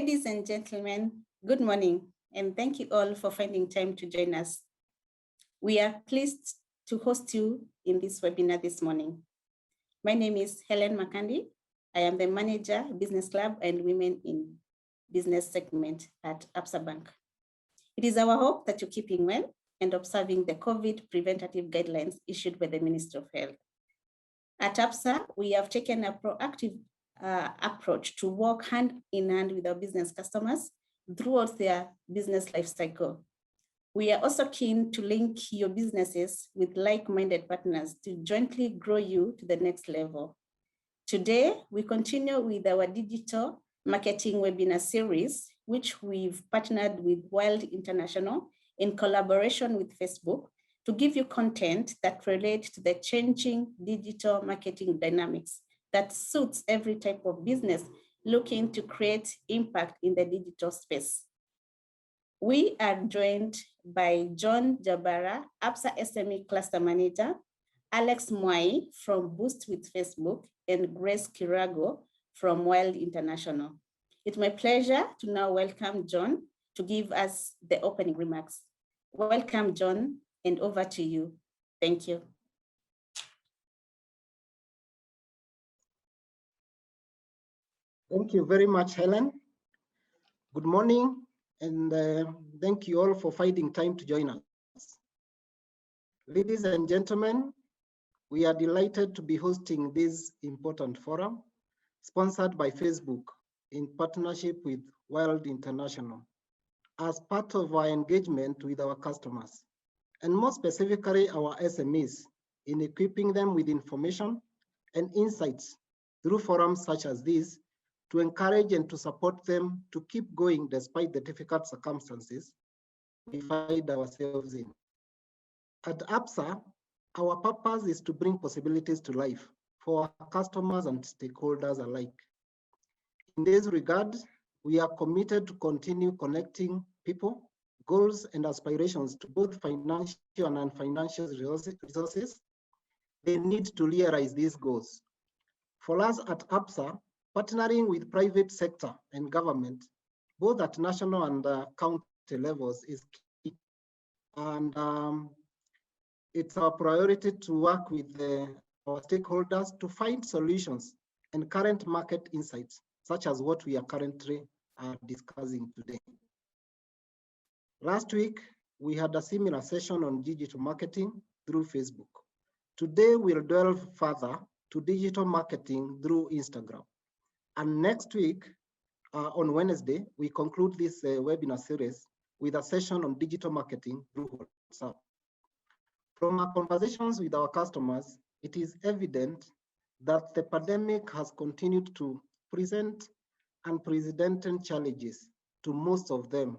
Ladies and gentlemen, good morning, and thank you all for finding time to join us. We are pleased to host you in this webinar this morning. My name is Helen Makandi. I am the Manager, Business Club and Women in Business segment at Absa Bank. It is our hope that you're keeping well and observing the COVID preventative guidelines issued by the Ministry of Health. At Absa, we have taken a proactive approach to work hand in hand with our business customers throughout their business life cycle. We are also keen to link your businesses with like-minded partners to jointly grow you to the next level. Today, we continue with our digital marketing webinar series, which we've partnered with Wild International in collaboration with Facebook to give you content that relates to the changing digital marketing dynamics that suits every type of business looking to create impact in the digital space. We are joined by John Jabara, Absa SME Cluster Manager, Alex Moi from Boost with Facebook, and Grace Kirago from Wild International. It's my pleasure to now welcome John to give us the opening remarks. Welcome, John, and over to you. Thank you. Thank you very much, Helen. Good morning, and thank you all for finding time to join us. Ladies and gentlemen, we are delighted to be hosting this important forum, sponsored by Facebook in partnership with Wild International, as part of our engagement with our customers, and more specifically our SMEs, in equipping them with information and insights through forums such as this, to encourage and to support them to keep going despite the difficult circumstances we find ourselves in. At Absa, our purpose is to bring possibilities to life for our customers and stakeholders alike. In this regard, we are committed to continue connecting people, goals, and aspirations to both financial and non-financial resources they need to realize these goals. For us at Absa, partnering with private sector and government, both at national and county levels, is key. And it's our priority to work with our stakeholders to find solutions and current market insights, such as what we are currently discussing today. Last week, we had a similar session on digital marketing through Facebook. Today, we'll delve further to digital marketing through Instagram. And next week, on Wednesday, we conclude this webinar series with a session on digital marketing through WhatsApp. From our conversations with our customers, it is evident that the pandemic has continued to present unprecedented challenges to most of them.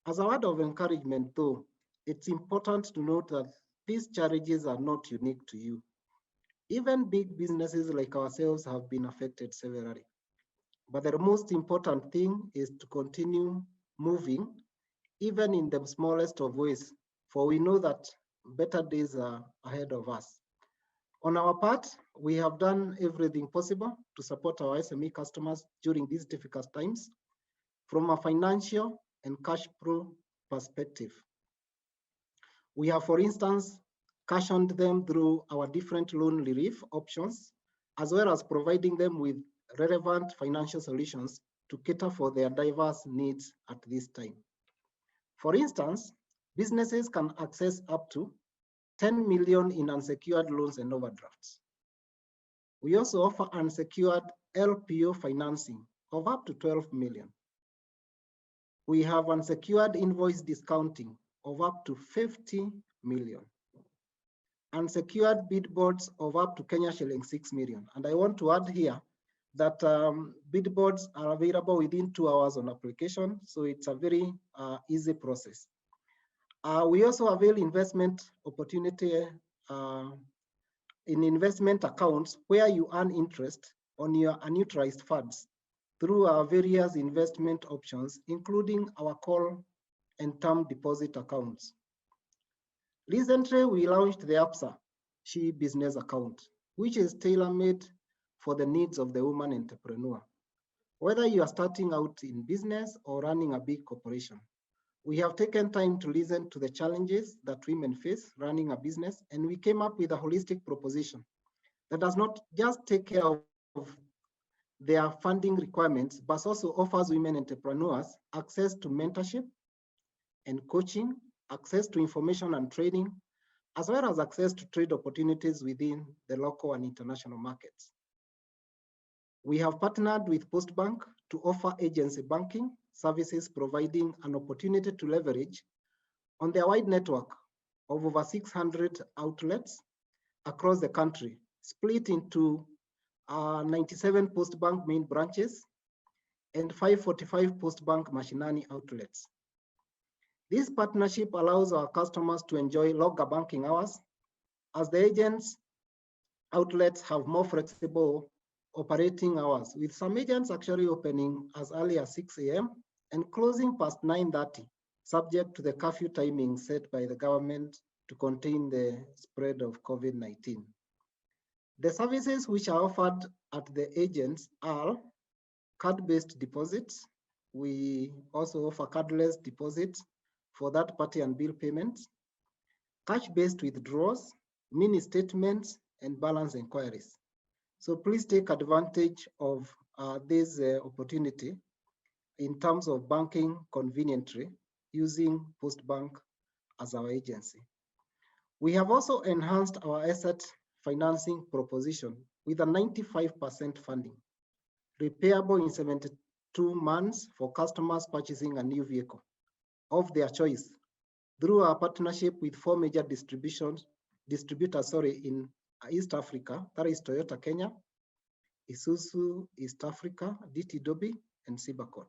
As a word of encouragement, though, it's important to note that these challenges are not unique to you. Even big businesses like ourselves have been affected severely. But the most important thing is to continue moving, even in the smallest of ways, for we know that better days are ahead of us. On our part, we have done everything possible to support our SME customers during these difficult times from a financial and cash flow perspective. We have, for instance, cushioned them through our different loan relief options, as well as providing them with relevant financial solutions to cater for their diverse needs at this time. For instance, businesses can access up to 10 million in unsecured loans and overdrafts. We also offer unsecured LPO financing of up to 12 million. We have unsecured invoice discounting of up to 50 million. Unsecured bid boards of up to Kenya shilling 6 million. And I want to add here that bid boards are available within 2 hours on application, so it's a very easy process. We also avail investment opportunity in investment accounts where you earn interest on your unutilized funds through our various investment options, including our call and term deposit accounts. Recently, we launched the Absa She Business Account, which is tailor-made for the needs of the woman entrepreneur. Whether you are starting out in business or running a big corporation, we have taken time to listen to the challenges that women face running a business, and we came up with a holistic proposition that does not just take care of their funding requirements, but also offers women entrepreneurs access to mentorship and coaching, access to information and training, as well as access to trade opportunities within the local and international markets. We have partnered with Postbank to offer agency banking services, providing an opportunity to leverage on their wide network of over 600 outlets across the country, split into 97 Postbank main branches and 545 Postbank Mashinani outlets. This partnership allows our customers to enjoy longer banking hours, as the agents' outlets have more flexible operating hours, with some agents actually opening as early as 6 a.m. and closing past 9:30, subject to the curfew timing set by the government to contain the spread of COVID-19. The services which are offered at the agents are card-based deposits. We also offer cardless deposits for that party and bill payments, cash-based withdrawals, mini statements, and balance inquiries. So please take advantage of this opportunity in terms of banking conveniently using Postbank as our agency. We have also enhanced our asset financing proposition with a 95% funding, repayable in 72 months for customers purchasing a new vehicle of their choice through our partnership with 4 major distributors in East Africa, that is Toyota Kenya, Isuzu East Africa, DT Dobi, and Sibacot.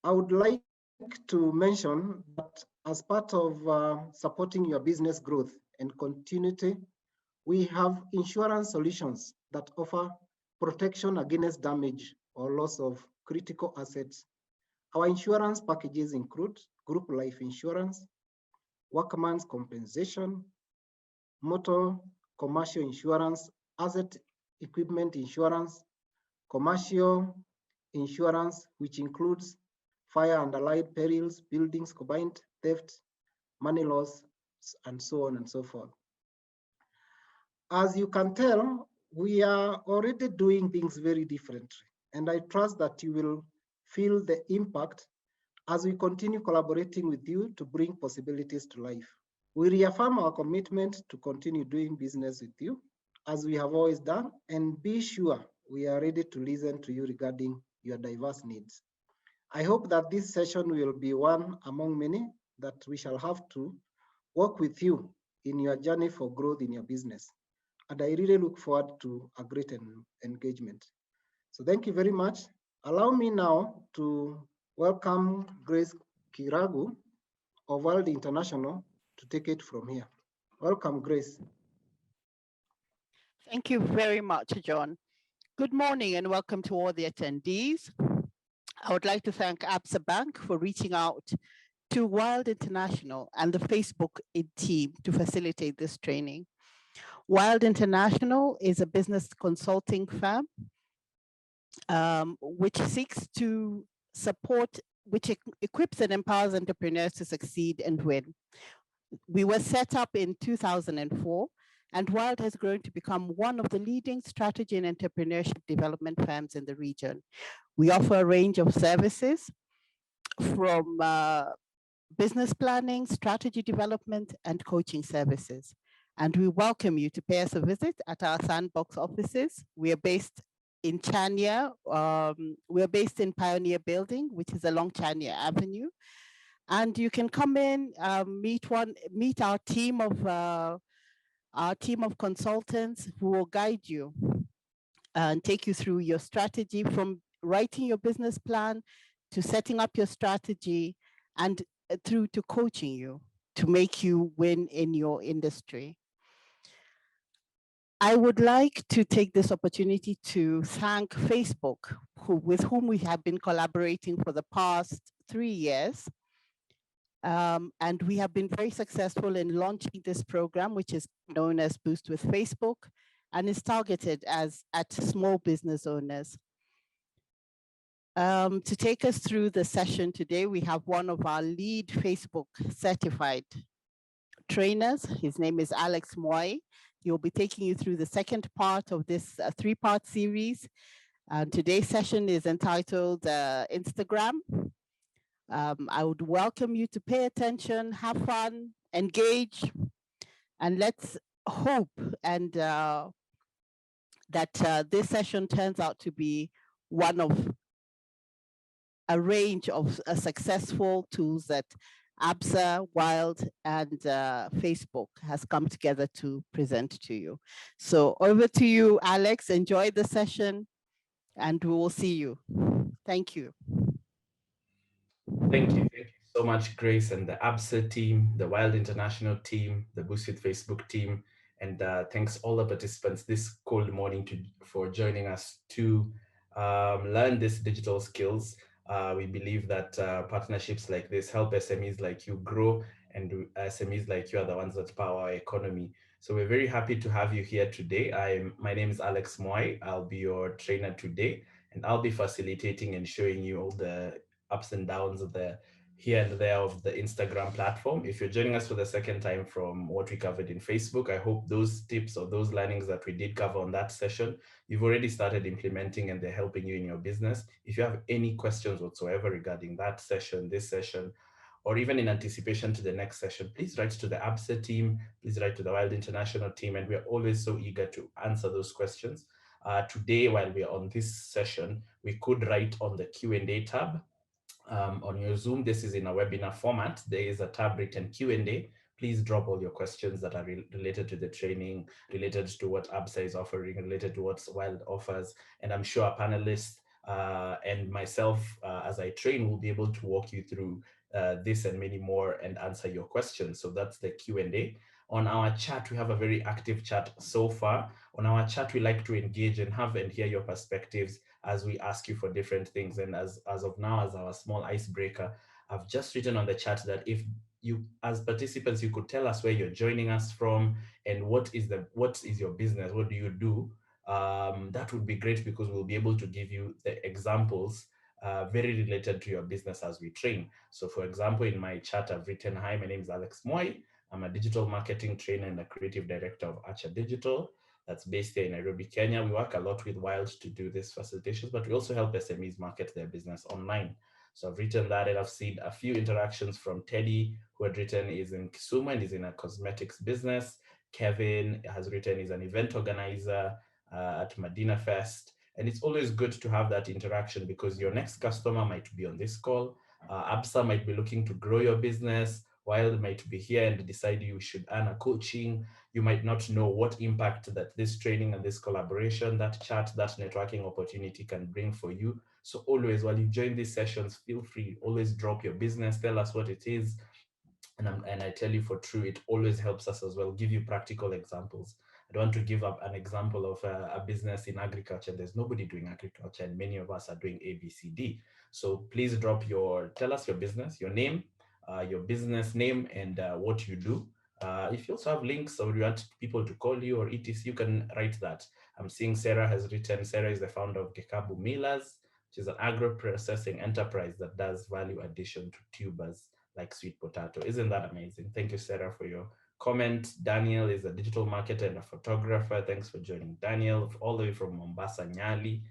I would like to mention that as part of supporting your business growth and continuity, we have insurance solutions that offer protection against damage or loss of critical assets. Our insurance packages include group life insurance, workman's compensation, motor commercial insurance, asset equipment insurance, commercial insurance, which includes fire and allied perils, buildings combined, theft, money loss, and so on and so forth. As you can tell, we are already doing things very differently, and I trust that you will feel the impact as we continue collaborating with you to bring possibilities to life. We reaffirm our commitment to continue doing business with you as we have always done, and be sure we are ready to listen to you regarding your diverse needs. I hope that this session will be one among many that we shall have to work with you in your journey for growth in your business. And I really look forward to a great engagement. So thank you very much. Allow me now to welcome Grace Kiragu of World International to take it from here. Welcome, Grace. Thank you very much, John. Good morning and welcome to all the attendees. I would like to thank Absa Bank for reaching out to Wild International and the Facebook team to facilitate this training. Wild International is a business consulting firm which seeks to support, which equips and empowers entrepreneurs to succeed and win. We were set up in 2004, and Wild has grown to become one of the leading strategy and entrepreneurship development firms in the region. We offer a range of services from business planning, strategy development, and coaching services. And we welcome you to pay us a visit at our Sandbox offices. We are based in Chania. We are based in Pioneer Building, which is along Chania Avenue. And you can come in, meet our team of consultants who will guide you and take you through your strategy, from writing your business plan to setting up your strategy, and through to coaching you to make you win in your industry. I would like to take this opportunity to thank Facebook, with whom we have been collaborating for the past 3 years. And we have been very successful in launching this program, which is known as Boost with Facebook, and is targeted at small business owners. To take us through the session today, we have one of our lead Facebook certified trainers. His name is Alex Moi. He'll be taking you through the second part of this three-part series. And today's session is entitled Instagram. I would welcome you to pay attention, have fun, engage, and let's hope and that this session turns out to be one of a range of successful tools that ABSA, Wild, and Facebook has come together to present to you. So over to you, Alex. Enjoy the session, and we will see you. Thank you. Thank you. Thank you so much, Grace, and the ABSA team, the Wild International team, the Boost with Facebook team, and thanks all the participants this cold morning for joining us to learn these digital skills. We believe that partnerships like this help SMEs like you grow, and SMEs like you are the ones that power our economy. So we're very happy to have you here today. My name is Alex Moi. I'll be your trainer today, and I'll be facilitating and showing you all the ups and downs of the here and there of the Instagram platform. If you're joining us for the second time from what we covered in Facebook, I hope those tips or those learnings that we did cover on that session, you've already started implementing and they're helping you in your business. If you have any questions whatsoever regarding that session, this session, or even in anticipation to the next session, please write to the ABSA team, please write to the Wild International team, and we're always so eager to answer those questions. Today, while we're on this session, we could write on the Q&A tab. On your Zoom, this is in a webinar format. There is a tab written Q&A. Please drop all your questions that are related to the training, related to what ABSA is offering, related to what Wild offers. And I'm sure our panelists and myself, as I train, will be able to walk you through this and many more and answer your questions. So that's the Q&A. On our chat, we have a very active chat so far. On our chat, we like to engage and have and hear your perspectives as we ask you for different things. And as of now, as our small icebreaker, I've just written on the chat that if you, as participants, you could tell us where you're joining us from and what is your business, what do you do? That would be great because we'll be able to give you the examples very related to your business as we train. So for example, in my chat, I've written, hi, my name is Alex Moi. I'm a digital marketing trainer and a creative director of Archer Digital. That's based here in Nairobi, Kenya. We work a lot with Wild to do these facilitations, but we also help SMEs market their business online. So I've written that, and I've seen a few interactions from Teddy, who had written is in Kisumu and is in a cosmetics business. Kevin has written is an event organizer at Medina Fest. And it's always good to have that interaction because your next customer might be on this call. ABSA might be looking to grow your business. Wild might be here and decide you should earn a coaching. You might not know what impact that this training and this collaboration, that chat, that networking opportunity can bring for you. So always, while you join these sessions, feel free, always drop your business, tell us what it is. And I tell you for true, it always helps us as well, give you practical examples. I don't want to give up an example of a business in agriculture. There's nobody doing agriculture and many of us are doing ABCD. So please tell us your business, your name, your business name, and what you do. If you also have links or you want people to call you or etc, you can write that. I'm seeing Sarah has written, Sarah is the founder of Gekabu Millers, which is an agro-processing enterprise that does value addition to tubers like sweet potato. Isn't that amazing? Thank you, Sarah, for your comment. Daniel is a digital marketer and a photographer. Thanks for joining, Daniel, all the way from Mombasa, Nyali.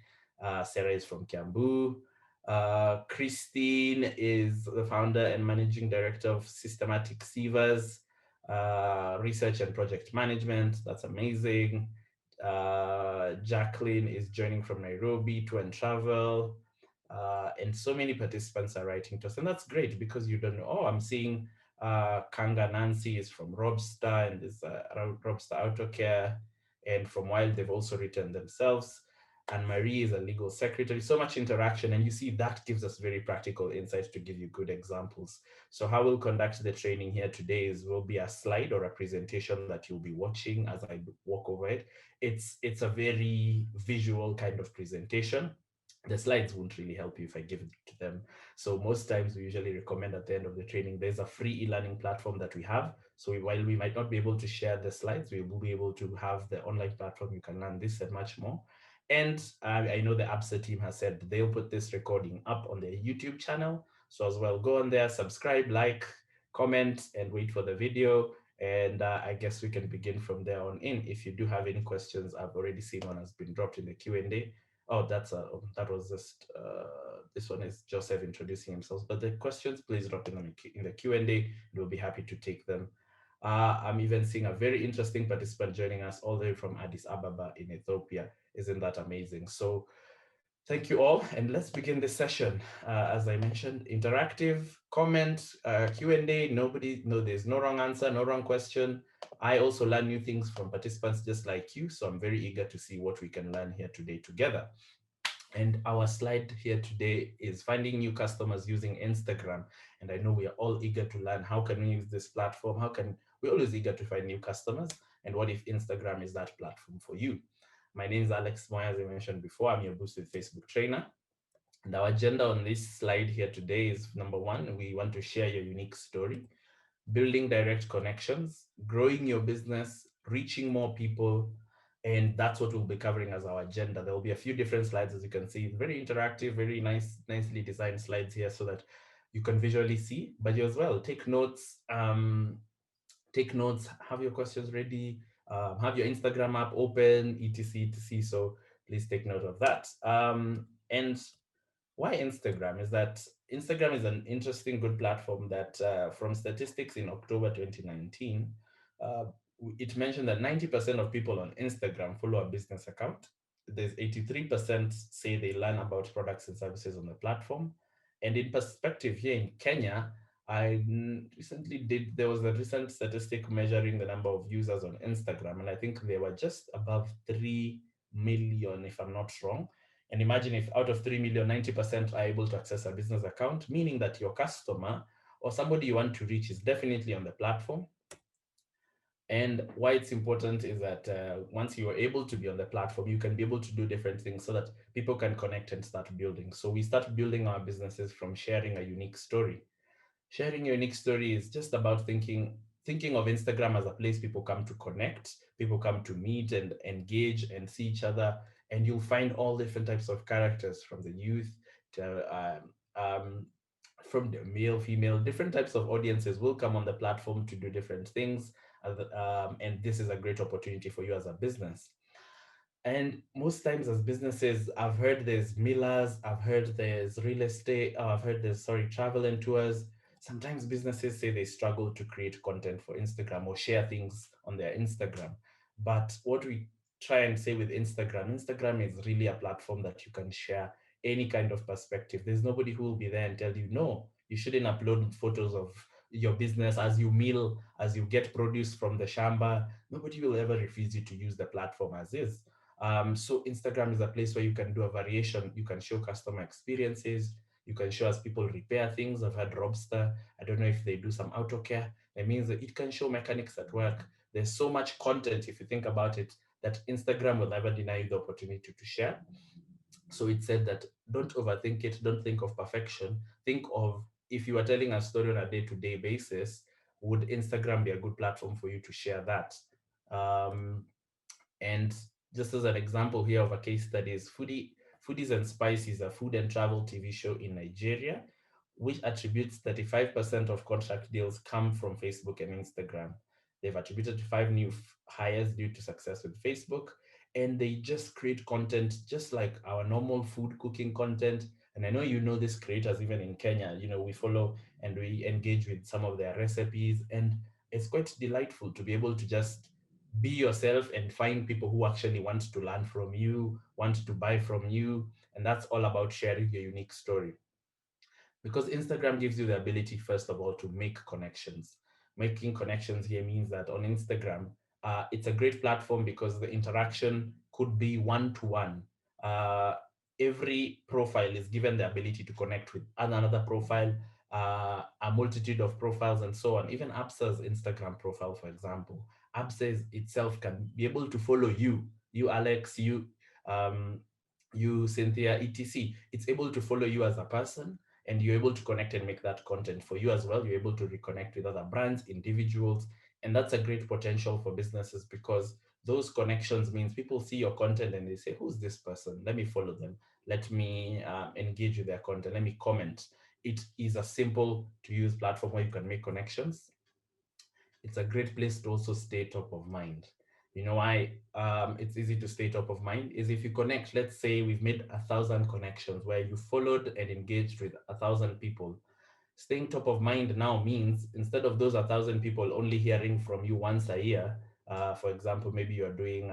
Sarah is from Kiambu. Christine is the founder and managing director of Systematic Sievers, research and project management. That's amazing. Jacqueline is joining from Nairobi, Tour and Travel. And so many participants are writing to us, and that's great because you don't know. Oh, I'm seeing Kanga Nancy is from Robster and is Robster Auto Care, and from Wild they've also written themselves. And Marie is a legal secretary. So much interaction, and you see that gives us very practical insights to give you good examples. So how we'll conduct the training here today will be a slide or a presentation that you'll be watching as I walk over it. It's a very visual kind of presentation. The slides won't really help you if I give it to them. So most times we usually recommend at the end of the training, there's a free e-learning platform that we have. So while we might not be able to share the slides, we will be able to have the online platform. You can learn this and much more. And I know the ABSA team has said they'll put this recording up on their YouTube channel. So as well, go on there, subscribe, like, comment, and wait for the video. And I guess we can begin from there on in. If you do have any questions, I've already seen one has been dropped in the Q&A. Oh, that was just this one is Joseph introducing himself. But the questions, please drop in the Q&A. We'll be happy to take them. I'm even seeing a very interesting participant joining us all the way from Addis Ababa in Ethiopia. Isn't that amazing? So thank you all, and let's begin this session. As I mentioned, interactive, comment, Q&A. There's no wrong answer, no wrong question. I also learn new things from participants just like you, so I'm very eager to see what we can learn here today together. And our slide here today is finding new customers using Instagram. And I know we are all eager to learn how can we use this platform? We're always eager to find new customers. And what if Instagram is that platform for you? My name is Alex Moi, as I mentioned before. I'm your Boost with Facebook trainer. And our agenda on this slide here today is number one, we want to share your unique story, building direct connections, growing your business, reaching more people. And that's what we'll be covering as our agenda. There will be a few different slides, as you can see, very interactive, very nicely designed slides here so that you can visually see, but you as well take notes, have your questions ready, have your Instagram app open, etc, etc. So please take note of that. And why Instagram is that Instagram is an interesting, good platform that from statistics in October 2019, uh, it mentioned that 90% of people on Instagram follow a business account. There's 83% say they learn about products and services on the platform. And in perspective, here in Kenya, there was a recent statistic measuring the number of users on Instagram, and I think they were just above 3 million, if I'm not wrong. And imagine if out of 3 million, 90% are able to access a business account, meaning that your customer or somebody you want to reach is definitely on the platform. And why it's important is that once you are able to be on the platform, you can be able to do different things so that people can connect and start building. So we start building our businesses from sharing a unique story. Sharing your unique story is just about thinking of Instagram as a place people come to connect, people come to meet and engage and see each other, and you'll find all different types of characters, from the youth to from the male, female, different types of audiences will come on the platform to do different things, and this is a great opportunity for you as a business. And most times as businesses, I've heard there's millers, I've heard there's real estate, I've heard there's, travel and tours. Sometimes businesses say they struggle to create content for Instagram or share things on their Instagram. But what we try and say with Instagram is really a platform that you can share any kind of perspective. There's nobody who will be there and tell you, no, you shouldn't upload photos of your business as you meal, as you get produce from the shamba. Nobody will ever refuse you to use the platform as is. So Instagram is a place where you can do a variation. You can show customer experiences. You can show as people repair things. I've had Robster. I don't know if they do some auto care. That means that it can show mechanics at work. There's so much content, if you think about it, that Instagram will never deny you the opportunity to share. So it said that don't overthink it. Don't think of perfection. Think of, if you are telling a story on a day-to-day basis, would Instagram be a good platform for you to share that? And just as an example here of a case study is Foodies and Spices, a food and travel TV show in Nigeria, which attributes 35% of contract deals come from Facebook and Instagram. They've attributed 5 new hires due to success with Facebook, and they just create content just like our normal food cooking content. And I know you know these creators even in Kenya. We follow and we engage with some of their recipes, and it's quite delightful to be able to just be yourself and find people who actually want to learn from you, want to buy from you. And that's all about sharing your unique story. Because Instagram gives you the ability, first of all, to make connections. Making connections here means that on Instagram, it's a great platform because the interaction could be one-to-one. Every profile is given the ability to connect with another profile, a multitude of profiles, and so on. Even ABSA's Instagram profile, for example, ABSA itself can be able to follow you Alex, you Cynthia, etc. It's able to follow you as a person, and you're able to connect and make that content for you as well. You're able to reconnect with other brands, individuals, and that's a great potential for businesses because Those connections means people see your content and they say, who's this person? Let me follow them. Let me engage with their content. Let me comment. It is a simple to use platform where you can make connections. It's a great place to also stay top of mind. You know why it's easy to stay top of mind is if you connect, let's say we've made 1,000 connections where you followed and engaged with 1,000 people. Staying top of mind now means instead of those 1,000 people only hearing from you once a year, for example, maybe you're doing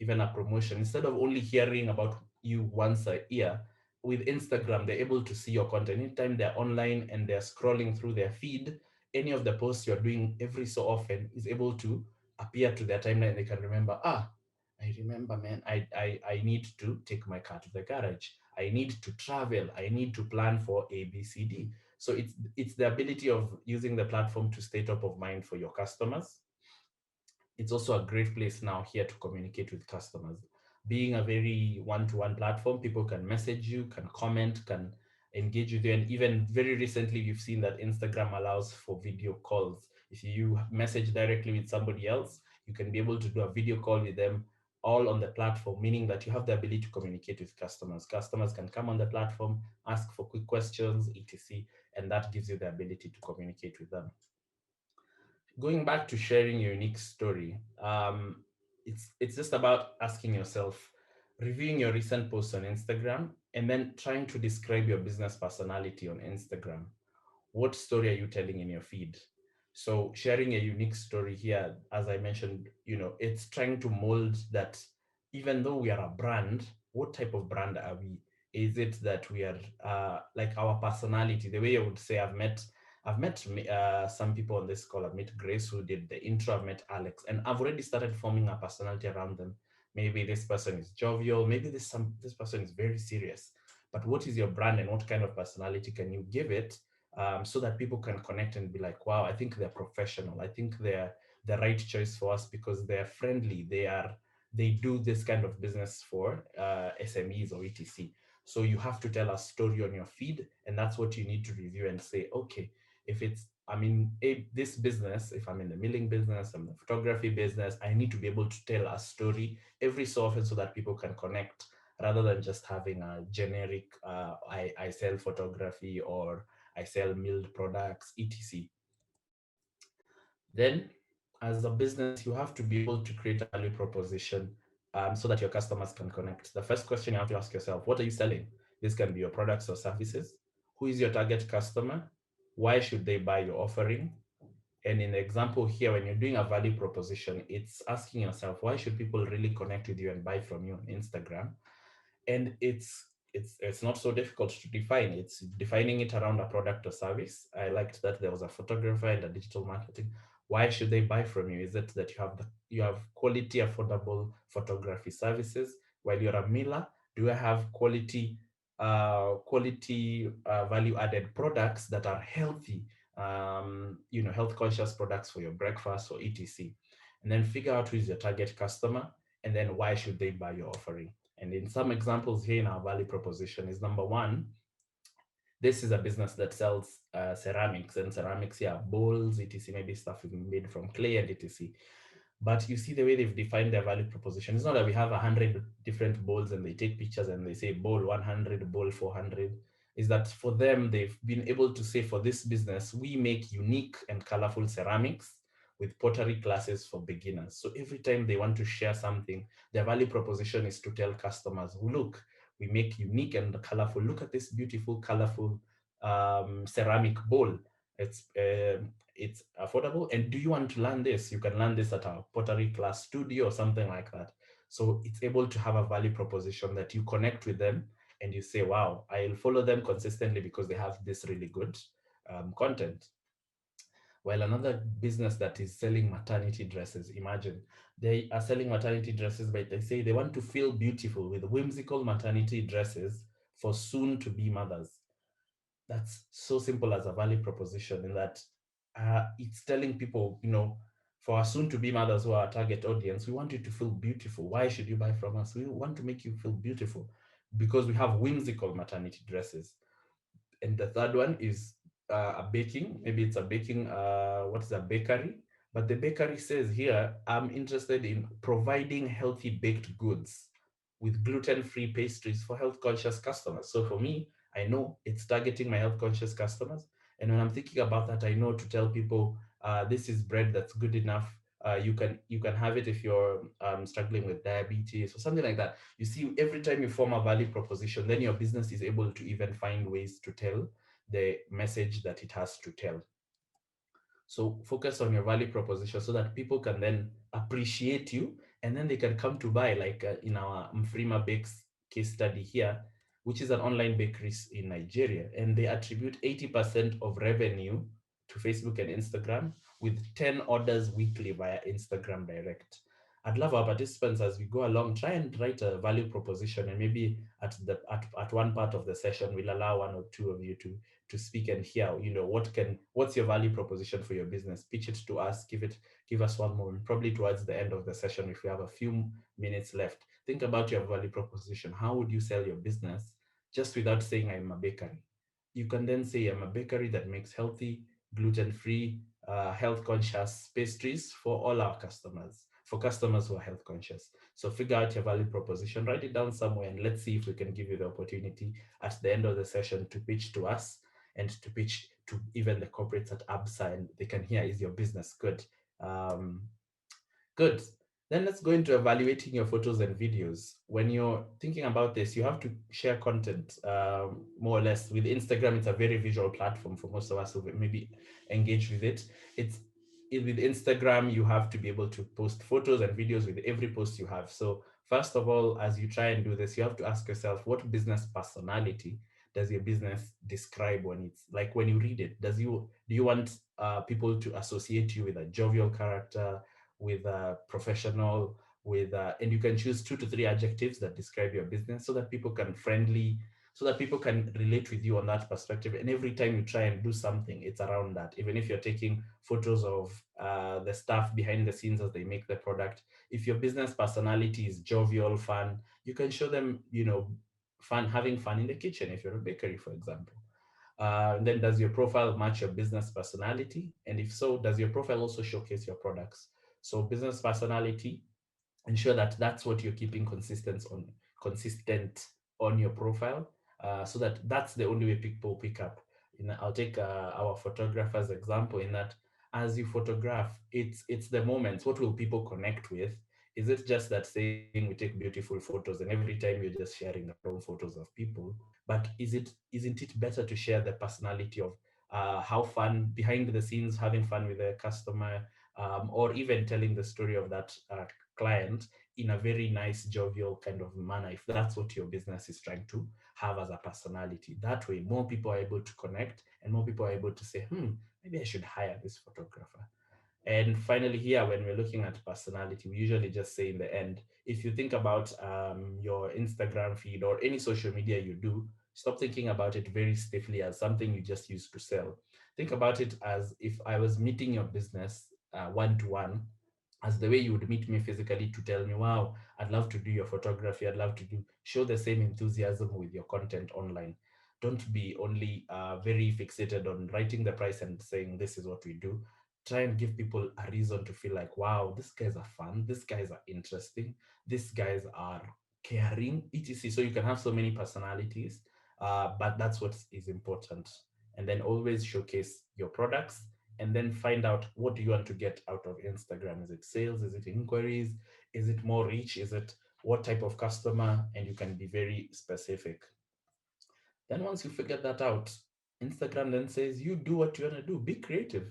even a promotion, instead of only hearing about you once a year, with Instagram, they're able to see your content anytime they're online and they're scrolling through their feed. Any of the posts you're doing every so often is able to appear to their timeline. They can remember, I remember, man, I need to take my car to the garage. I need to travel. I need to plan for A, B, C, D. So it's the ability of using the platform to stay top of mind for your customers. It's also a great place now here to communicate with customers. Being a very one-to-one platform, people can message you, can comment, can engage with you. And even very recently, you've seen that Instagram allows for video calls. If you message directly with somebody else, you can be able to do a video call with them all on the platform, meaning that you have the ability to communicate with customers. Customers can come on the platform, ask for quick questions, etc. And that gives you the ability to communicate with them. Going back to sharing your unique story, it's just about asking yourself, reviewing your recent posts on Instagram, and then trying to describe your business personality on Instagram. What story are you telling in your feed? So sharing a unique story here, as I mentioned, it's trying to mold that even though we are a brand, what type of brand are we? Is it that we are like our personality? The way I would say I've met some people on this call. I've met Grace who did the intro. I've met Alex, and I've already started forming a personality around them. Maybe this person is jovial. Maybe this person is very serious. But what is your brand and what kind of personality can you give it so that people can connect and be like, wow, I think they're professional. I think they're the right choice for us because they're friendly. They do this kind of business for SMEs or etc. So you have to tell a story on your feed, and that's what you need to review and say, okay, if it's I'm in this business, if I'm in the milling business, I'm in the photography business, I need to be able to tell a story every so often so that people can connect rather than just having a generic, I sell photography or I sell milled products, etc. Then, as a business, you have to be able to create a value proposition so that your customers can connect. The first question you have to ask yourself, what are you selling? This can be your products or services. Who is your target customer? Why should they buy your offering? And in the example here, when you're doing a value proposition, it's asking yourself, why should people really connect with you and buy from you on Instagram? And it's not so difficult to define. It's defining it around a product or service. I liked that there was a photographer and a digital marketing. Why should they buy from you? Is it that you have quality, affordable photography services? While you're a miller, do you have quality value added products that are healthy, health conscious products for your breakfast or etc. And then figure out who is your target customer and then why should they buy your offering. And in some examples here in our value proposition is number one, this is a business that sells ceramics, and ceramics, yeah, bowls, etc., maybe stuff made from clay and etc. But you see the way they've defined their value proposition. It's not that we have 100 different bowls and they take pictures and they say bowl 100, bowl 400. Is that for them, they've been able to say for this business, we make unique and colorful ceramics with pottery classes for beginners. So every time they want to share something, their value proposition is to tell customers, look, we make unique and colorful. Look at this beautiful, colorful ceramic bowl. It's affordable. And do you want to learn this? You can learn this at our pottery class studio or something like that. So it's able to have a value proposition that you connect with them and you say, wow, I'll follow them consistently because they have this really good content. While another business that is selling maternity dresses, imagine they are selling maternity dresses, but they say they want to feel beautiful with whimsical maternity dresses for soon to be mothers. That's so simple as a value proposition in that it's telling people, for our soon to be mothers who are our target audience, we want you to feel beautiful. Why should you buy from us? We want to make you feel beautiful because we have whimsical maternity dresses. And the third one is a baking. Maybe it's a baking, what is a bakery? But the bakery says here, I'm interested in providing healthy baked goods with gluten-free pastries for health-conscious customers. So for me, I know it's targeting my health-conscious customers. And when I'm thinking about that, I know to tell people, this is bread that's good enough. You can have it if you're struggling with diabetes or something like that. You see, every time you form a value proposition, then your business is able to even find ways to tell the message that it has to tell. So focus on your value proposition so that people can then appreciate you, and then they can come to buy, like in our Mfrima Bakes case study here, which is an online bakery in Nigeria, and they attribute 80% of revenue to Facebook and Instagram with 10 orders weekly via Instagram direct. I'd love our participants as we go along, try and write a value proposition, and maybe at one part of the session, we'll allow one or two of you to speak and hear, what's your value proposition for your business. Pitch it to us, give us one moment, probably towards the end of the session. If we have a few minutes left, think about your value proposition. How would you sell your business just without saying I'm a bakery? You can then say I'm a bakery that makes healthy, gluten-free, health conscious pastries for all our customers, for customers who are health conscious. So figure out your value proposition, write it down somewhere, and let's see if we can give you the opportunity at the end of the session to pitch to us and to pitch to even the corporates at ABSA, and they can hear, is your business good? Um, Good. Then let's go into evaluating your photos and videos. When you're thinking about this, you have to share content, more or less. With Instagram, it's a very visual platform for most of us who maybe engage with it. With Instagram, you have to be able to post photos and videos with every post you have. So first of all, as you try and do this, you have to ask yourself, what business personality does your business describe when it's like when you read it? Do you want people to associate you with a jovial character, with a professional, and you can choose 2 to 3 adjectives that describe your business so that people can relate with you on that perspective. And every time you try and do something, it's around that. Even if you're taking photos of the staff behind the scenes as they make the product, if your business personality is jovial, fun, you can show them, having fun in the kitchen if you're a bakery, for example. Then does your profile match your business personality? And if so, does your profile also showcase your products? So business personality, ensure that that's what you're keeping consistent on your profile, so that that's the only way people pick up. I'll take our photographer's example, in that as you photograph, it's the moments. What will people connect with? Is it just that saying we take beautiful photos and every time you're just sharing random photos of people? But isn't it better to share the personality of how fun behind the scenes, having fun with the customer, or even telling the story of that client in a very nice, jovial kind of manner, if that's what your business is trying to have as a personality. That way, more people are able to connect and more people are able to say, maybe I should hire this photographer. And finally, here, when we're looking at personality, we usually just say in the end, if you think about your Instagram feed or any social media you do, stop thinking about it very stiffly as something you just use to sell. Think about it as if I was meeting your business one-to-one, as the way you would meet me physically, to tell me, wow, I'd love to do your photography. I'd love to show the same enthusiasm with your content online. Don't be only very fixated on writing the price and saying, this is what we do. Try and give people a reason to feel like, wow, these guys are fun, these guys are interesting, these guys are caring, etc. So you can have so many personalities, but that's what is important. And then always showcase your products, and then find out, what do you want to get out of Instagram? Is it sales? Is it inquiries? Is it more reach? Is it what type of customer? And you can be very specific. Then once you figure that out, Instagram then says, you do what you want to do, be creative.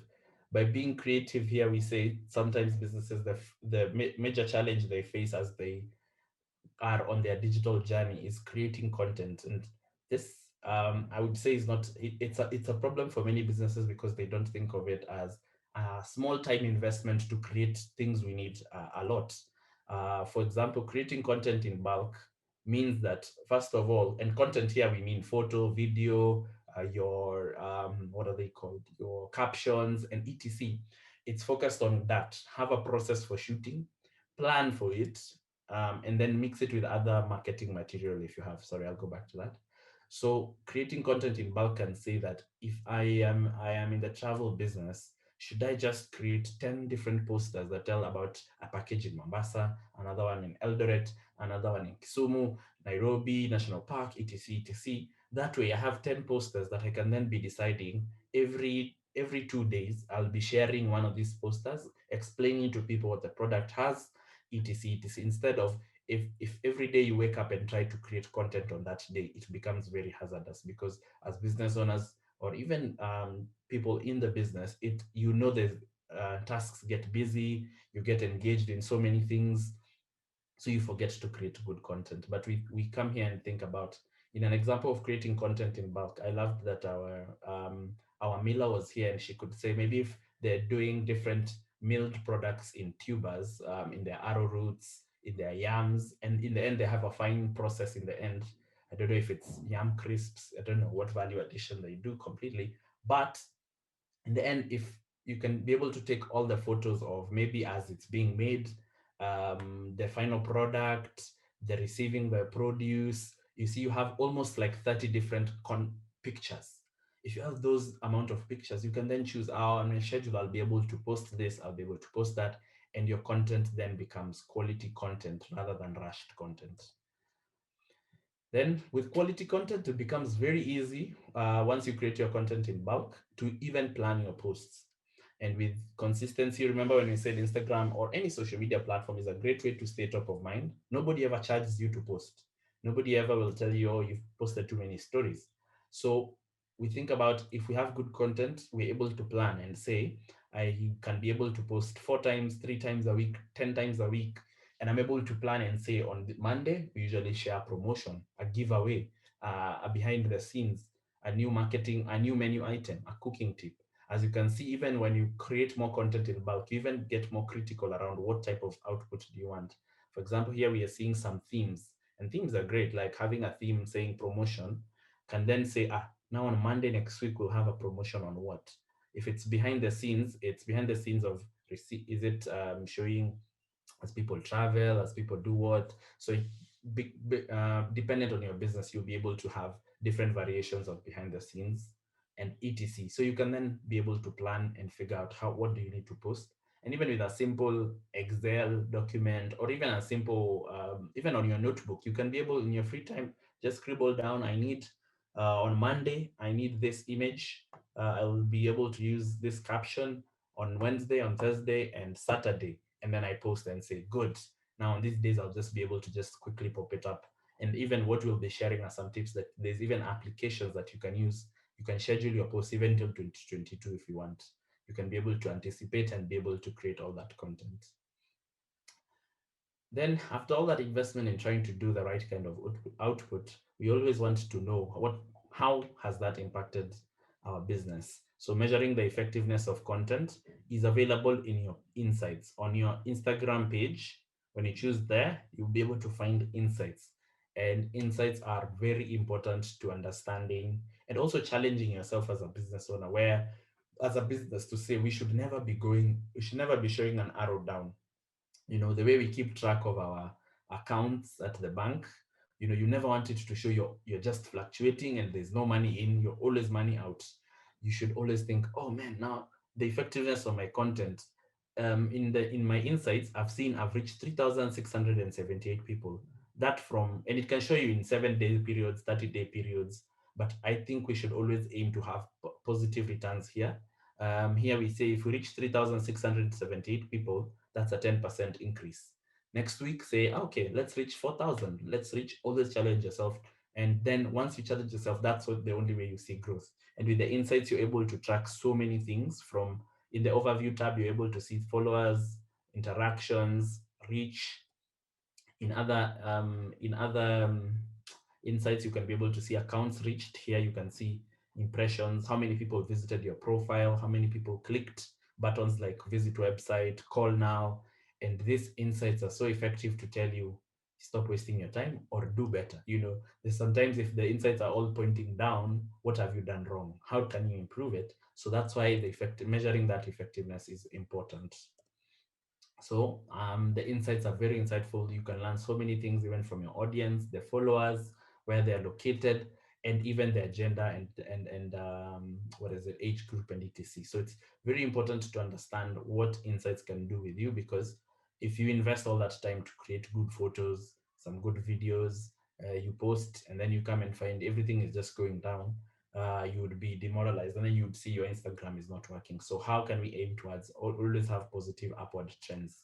By being creative here, we say sometimes businesses, the major challenge they face as they are on their digital journey is creating content. And this, I would say, is not, it's a problem for many businesses because they don't think of it as a small time investment to create things we need a lot. For example, creating content in bulk means that, first of all, and content here we mean photo, video, your what are they called, your captions and etc. It's focused on that. Have a process for shooting, plan for it, and then mix it with other marketing material if you have. Sorry, I'll go back to that. So creating content in bulk can say that if I am in the travel business, Should I just create 10 different posters that tell about a package in Mombasa, another one in Eldoret, another one in Kisumu, Nairobi, National Park, etc., etc. That way I have 10 posters that I can then be deciding every 2 days, I'll be sharing one of these posters, explaining to people what the product has, etc., etc. Instead of if every day you wake up and try to create content on that day, it becomes very hazardous, because as business owners, or even people in the business, the tasks get busy, you get engaged in so many things, so you forget to create good content. But we come here and think about, in an example of creating content in bulk, I loved that our miller was here, and she could say maybe if they're doing different milled products in tubers, in their arrowroots, in their yams, and in the end they have a fine process in the end. I don't know if it's yam crisps, I don't know what value addition they do completely, but in the end, if you can be able to take all the photos of maybe as it's being made, the final product, the receiving the produce, you see you have almost like 30 different pictures. If you have those amount of pictures, you can then choose, on my schedule, I'll be able to post this, I'll be able to post that, and your content then becomes quality content rather than rushed content. Then with quality content, it becomes very easy once you create your content in bulk to even plan your posts. And with consistency, remember when we said Instagram or any social media platform is a great way to stay top of mind. Nobody ever charges you to post. Nobody ever will tell you, oh, you've posted too many stories. So we think about, if we have good content, we're able to plan and say, I can be able to post 4 times, 3 times a week, 10 times a week, and I'm able to plan and say on Monday, we usually share a promotion, a giveaway, a behind the scenes, a new marketing, a new menu item, a cooking tip. As you can see, even when you create more content in bulk, you even get more critical around what type of output do you want. For example, here we are seeing some themes, and themes are great, like having a theme saying promotion, can then say, now on Monday next week, we'll have a promotion on what? If it's behind the scenes, it's behind the scenes of, is it showing as people travel, as people do what. So dependent on your business, you'll be able to have different variations of behind the scenes and etc. So you can then be able to plan and figure out what do you need to post. And even with a simple Excel document, or even a simple, even on your notebook, you can be able in your free time, just scribble down, I need, on Monday, I need this image. I will be able to use this caption on Wednesday, on Thursday, and Saturday. And then I post and say, good. Now on these days, I'll just be able to just quickly pop it up. And even what we'll be sharing are some tips that there's even applications that you can use. You can schedule your posts even till 2022 if you want. You can be able to anticipate and be able to create all that content. Then after all that investment in trying to do the right kind of output, we always want to know how has that impacted our business. So measuring the effectiveness of content is available in your insights. On your Instagram page, when you choose there, you'll be able to find insights. And insights are very important to understanding and also challenging yourself as a business owner, where as a business to say we should never be showing an arrow down. The way we keep track of our accounts at the bank, you never want it to show you're just fluctuating and there's no money in, you're always money out. You should always think, oh man, now the effectiveness of my content, in my insights, I've reached 3,678 people. And it can show you in 7-day periods, 30-day periods, but I think we should always aim to have positive returns here. Here we say if we reach 3,678 people, that's a 10% increase. Next week, say, okay, let's reach 4,000. Let's always challenge yourself. And then once you challenge yourself, that's the only way you see growth. And with the insights, you're able to track so many things. From in the overview tab, you're able to see followers, interactions, reach. In other insights, you can be able to see accounts reached. Here you can see impressions, how many people visited your profile, how many people clicked buttons like visit website, call now. And these insights are so effective to tell you, stop wasting your time or do better. There's sometimes if the insights are all pointing down, what have you done wrong? How can you improve it? So that's why measuring that effectiveness is important. So the insights are very insightful. You can learn so many things even from your audience, the followers, where they're located. and even their gender and what is it, age group and etc. So it's very important to understand what insights can do with you, because if you invest all that time to create good photos, some good videos, you post, and then you come and find everything is just going down, you would be demoralized, and then you would see your Instagram is not working. So how can we aim towards always have positive upward trends?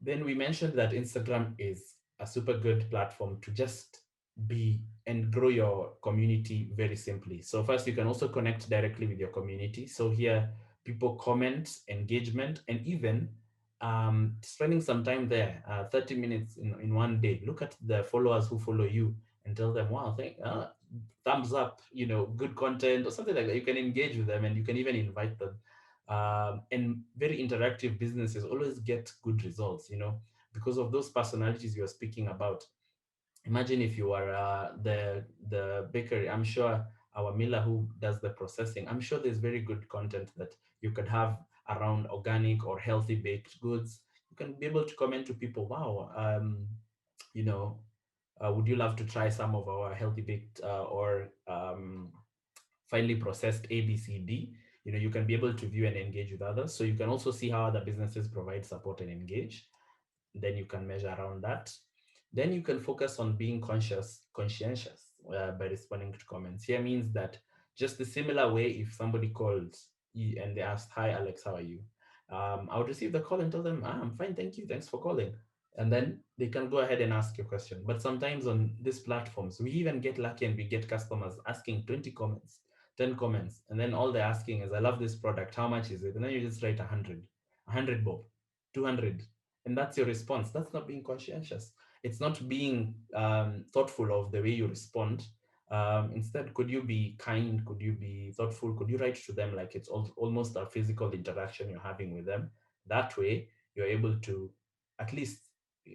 Then we mentioned that Instagram is a super good platform to just be and grow your community very simply. So first, you can also connect directly with your community. So here, people comment, engagement, and even spending some time there, 30 minutes in one day. Look at the followers who follow you and tell them, wow, thumbs up, good content or something like that. You can engage with them and you can even invite them. And very interactive businesses always get good results, because of those personalities you're speaking about. Imagine if you are the bakery. I'm sure our Miller who does the processing, I'm sure there's very good content that you could have around organic or healthy baked goods. You can be able to comment to people, wow, you know, would you love to try some of our healthy baked or finely processed ABCD? You can be able to view and engage with others. So you can also see how other businesses provide support and engage. Then you can measure around that. Then you can focus on being conscientious by responding to comments. Here means that just the similar way, if somebody calls you and they ask, hi, Alex, how are you? I would receive the call and tell them, I'm fine, thank you, thanks for calling. And then they can go ahead and ask your question. But sometimes on these platforms, we even get lucky and we get customers asking 20 comments, 10 comments. And then all they're asking is, I love this product, how much is it? And then you just write 100 bob, 200. And that's your response. That's not being conscientious. It's not being thoughtful of the way you respond. Instead, could you be kind? Could you be thoughtful? Could you write to them like it's almost a physical interaction you're having with them? That way, you're able to at least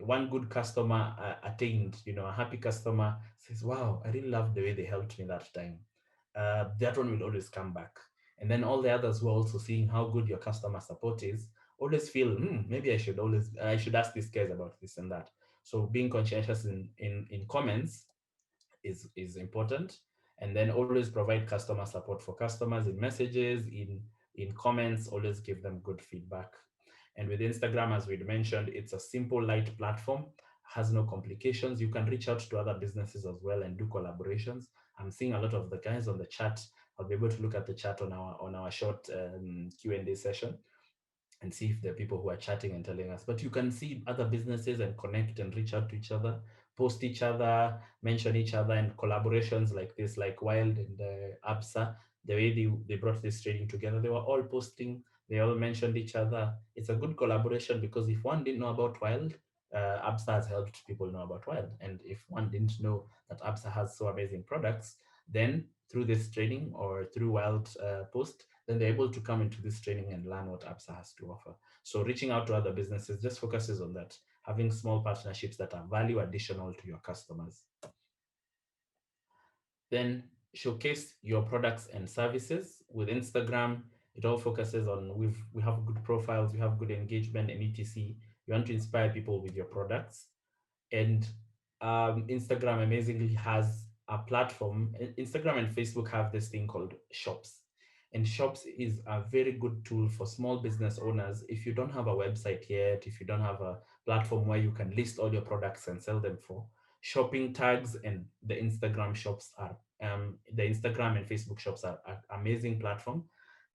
one good customer attained, a happy customer says, wow, I really love the way they helped me that time. That one will always come back. And then all the others who are also seeing how good your customer support is always feel, maybe I should ask these guys about this and that. So being conscientious in comments is important. And then always provide customer support for customers in messages, in comments, always give them good feedback. And with Instagram, as we'd mentioned, it's a simple, light platform, has no complications. You can reach out to other businesses as well and do collaborations. I'm seeing a lot of the guys on the chat. I'll be able to look at the chat on our short Q&A session and see if there are people who are chatting and telling us. But you can see other businesses and connect and reach out to each other, post each other, mention each other, and collaborations like this, like Wild and ABSA, the way they brought this trading together, they were all posting, they all mentioned each other. It's a good collaboration because if one didn't know about Wild, ABSA has helped people know about Wild. And if one didn't know that ABSA has so amazing products, then through this training or through Wild post, then they're able to come into this training and learn what ABSA has to offer. So reaching out to other businesses just focuses on that, having small partnerships that are value additional to your customers. Then showcase your products and services. With Instagram, it all focuses on we have good profiles, we have good engagement and etc. You want to inspire people with your products. And Instagram amazingly has a platform. Instagram and Facebook have this thing called Shops. And Shops is a very good tool for small business owners. If you don't have a website yet, if you don't have a platform where you can list all your products and sell them for, shopping tags and the Instagram shops are, the Instagram and Facebook shops are an amazing platform,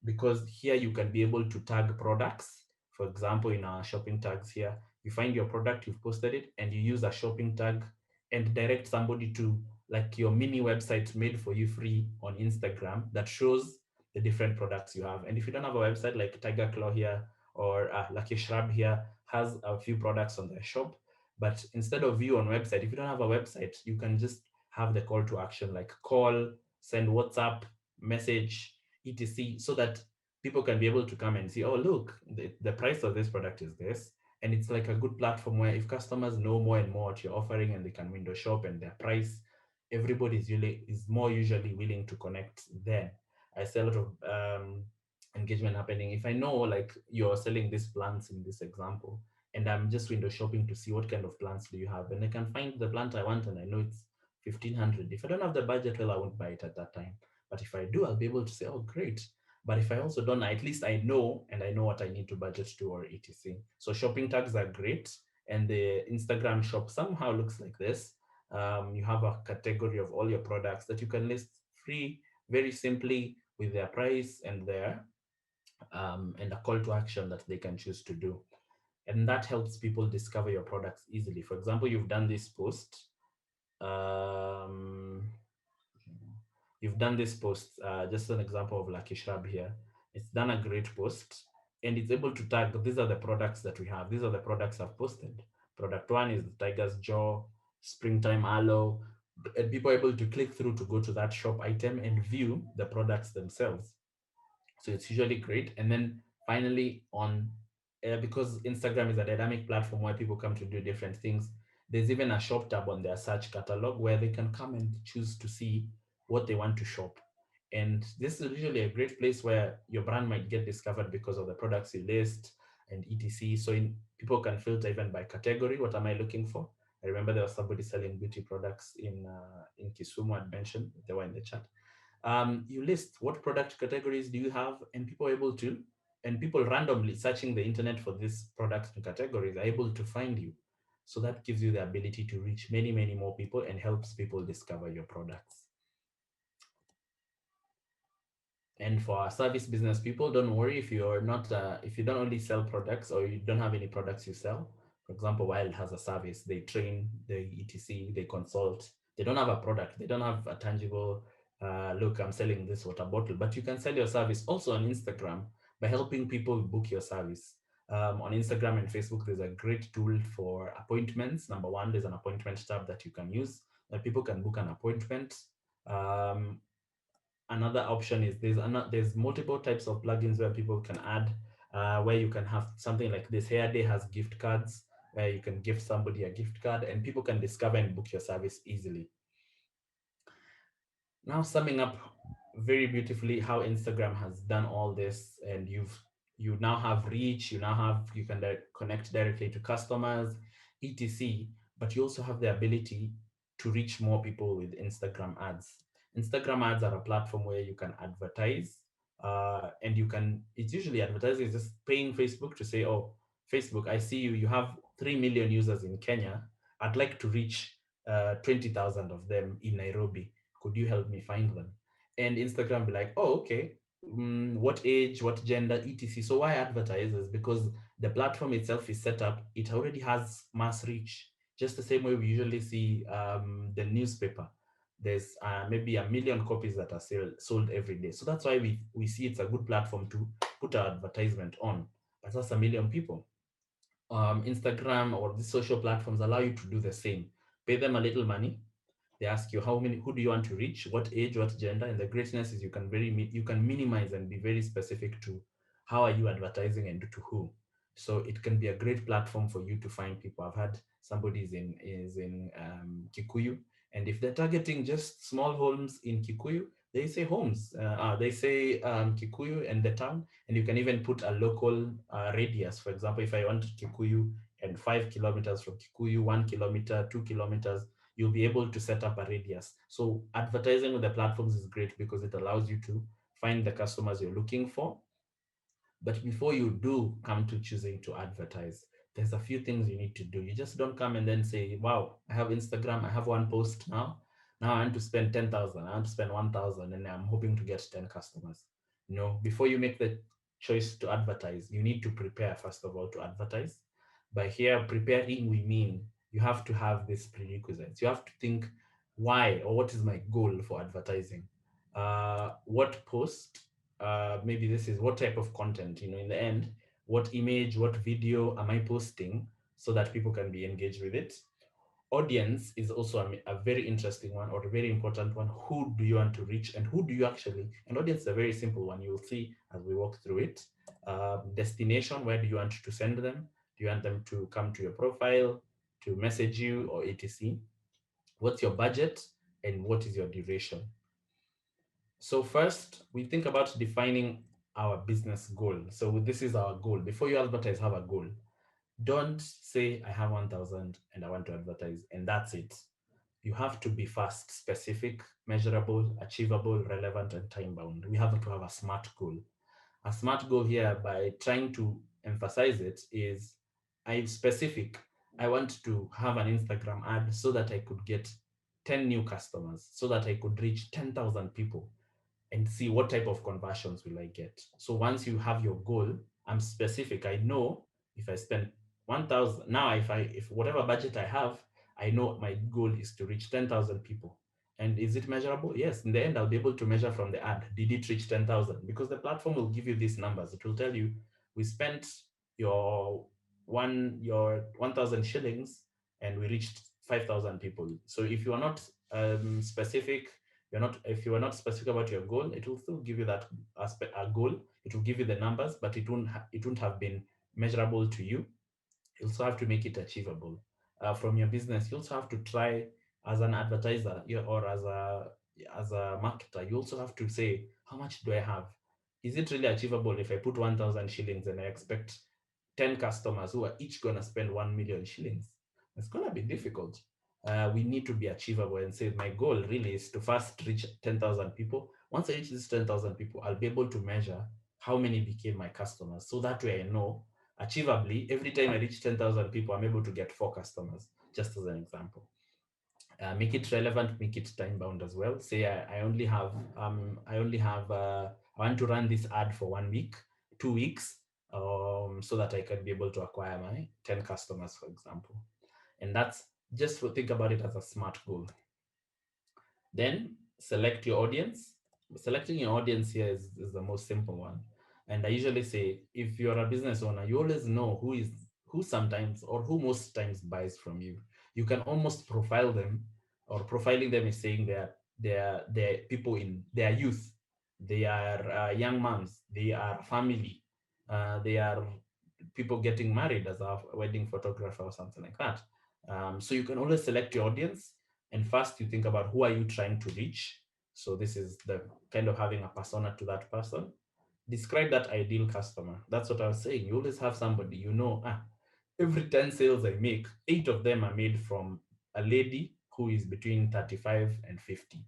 because here you can be able to tag products. For example, in our shopping tags here, you find your product, you've posted it, and you use a shopping tag and direct somebody to like your mini website made for you free on Instagram that shows the different products you have. And if you don't have a website, like Tiger Claw here or Lucky Shrub here has a few products on their shop, but instead of you on website, if you don't have a website, you can just have the call to action, like call, send WhatsApp, message, etc., so that people can be able to come and see, oh, look, the price of this product is this. And it's like a good platform where if customers know more and more what you're offering and they can window shop and their price, everybody is more usually willing to connect then. I see a lot of engagement happening. If I know like you're selling these plants in this example, and I'm just window shopping to see what kind of plants do you have, and I can find the plant I want, and I know it's 1,500. If I don't have the budget, well, I won't buy it at that time. But if I do, I'll be able to say, oh, great. But if I also don't, at least I know, and I know what I need to budget to or etc. So shopping tags are great. And the Instagram shop somehow looks like this. You have a category of all your products that you can list free, very simply, with their price and their and a call to action that they can choose to do. And that helps people discover your products easily. For example, you've done this post. Um, you've done this post, just an example of Lucky Shrub here. It's done a great post and it's able to tag, these are the products that we have. These are the products I've posted. Product one is the Tiger's Jaw, Springtime Aloe, and people are able to click through to go to that shop item and view the products themselves. So it's usually great. And then finally because Instagram is a dynamic platform where people come to do different things, there's even a shop tab on their search catalog where they can come and choose to see what they want to shop. And this is usually a great place where your brand might get discovered because of the products you list and etc. So people can filter even by category. What am I looking for? I remember there was somebody selling beauty products in Kisumu. I'd mentioned they were in the chat. You list what product categories do you have, and people randomly searching the internet for these products and categories are able to find you. So that gives you the ability to reach many, many more people and helps people discover your products. And for our service business people, don't worry if you're not, if you don't only sell products or you don't have any products you sell. For example, Wild has a service, they train, they etc, they consult. They don't have a product, they don't have a tangible, look, I'm selling this water bottle, but you can sell your service also on Instagram by helping people book your service. On Instagram and Facebook, there's a great tool for appointments. Number one, there's an appointment tab that you can use that people can book an appointment. Another option is there's multiple types of plugins where people can add, where you can have something like this. Hair Day has gift cards where you can give somebody a gift card and people can discover and book your service easily. Now, summing up very beautifully how Instagram has done all this, and you now have reach, you can connect directly to customers, etc. But you also have the ability to reach more people with Instagram ads. Instagram ads are a platform where you can advertise, and it's usually advertising is just paying Facebook to say, oh, Facebook, I see you have 3 million users in Kenya. I'd like to reach 20,000 of them in Nairobi. Could you help me find them? And Instagram be like, oh, okay, what age, what gender, etc. So why advertisers? Because the platform itself is set up, it already has mass reach. Just the same way we usually see the newspaper. There's maybe 1 million copies that are sold every day. So that's why we see it's a good platform to put our advertisement on. But that's 1 million people. Instagram or the social platforms allow you to do the same. Pay them a little money. They ask you who do you want to reach, what age, what gender, and the greatness is you can minimize and be very specific to how are you advertising and to who. So it can be a great platform for you to find people. I've had somebody is in Kikuyu, and if they're targeting just small homes in Kikuyu, they say homes. They say Kikuyu and the town, and you can even put a local radius. For example, if I want Kikuyu and 5 kilometers from Kikuyu, 1 kilometer, 2 kilometers, you'll be able to set up a radius. So advertising with the platforms is great because it allows you to find the customers you're looking for. But before you do come to choosing to advertise, there's a few things you need to do. You just don't come and then say, wow, I have Instagram, I have one post now. Now I want to spend 10,000, I want to spend 1,000, and I'm hoping to get 10 customers. No, before you make the choice to advertise, you need to prepare, first of all, to advertise. By here, preparing, we mean you have to have these prerequisites. You have to think, why or what is my goal for advertising? What post, maybe this is what type of content, in the end, what image, what video am I posting so that people can be engaged with it? Audience is also a very interesting one or a very important one. Who do you want to reach and who do you actually, and audience is a very simple one. You'll see as we walk through it. Destination, where do you want to send them? Do you want them to come to your profile, to message you, or etc? What's your budget and what is your duration? So first, we think about defining our business goal. So this is our goal. Before you advertise, have a goal. Don't say, I have 1,000 and I want to advertise, and that's it. you have to be fast, specific, measurable, achievable, relevant, and time bound. We have to have a SMART goal. A SMART goal here, by trying to emphasize it, is I'm specific. I want to have an Instagram ad so that I could get 10 new customers, so that I could reach 10,000 people and see what type of conversions will I get. So once you have your goal, I'm specific. I know if I spend 1,000 now, if whatever budget I have, I know my goal is to reach 10,000 people. And is it measurable? Yes. In the end, I'll be able to measure from the ad. Did it reach 10,000? Because the platform will give you these numbers. It will tell you we spent your 1,000 shillings and we reached 5,000 people. So if you are not specific, if you are not specific about your goal, it will still give you that aspect, a goal. It will give you the numbers, but it won't have been measurable to you. You also have to make it achievable from your business. You also have to try, as an advertiser or as a marketer, you also have to say, how much do I have? Is it really achievable if I put 1,000 shillings and I expect 10 customers who are each going to spend 1 million shillings? It's going to be difficult. We need to be achievable and say, my goal really is to first reach 10,000 people. Once I reach these 10,000 people, I'll be able to measure how many became my customers. So that way I know achievably, every time I reach 10,000 people, I'm able to get 4 customers, just as an example. Make it relevant, make it time bound as well. Say I want to run this ad for 1 week, 2 weeks, so that I can be able to acquire my 10 customers, for example. And that's just think about it as a SMART goal. Then select your audience. Selecting your audience here is the most simple one. And I usually say, if you're a business owner, you always know who sometimes or who most times buys from you. You can almost profile them, or profiling them is saying they're people in their youth, they are young moms, they are family, they are people getting married as a wedding photographer or something like that. So you can always select your audience, and first you think about who are you trying to reach. So this is the kind of having a persona to that person. Describe that ideal customer. That's what I was saying. You always have somebody, every 10 sales I make, 8 of them are made from a lady who is between 35 and 50.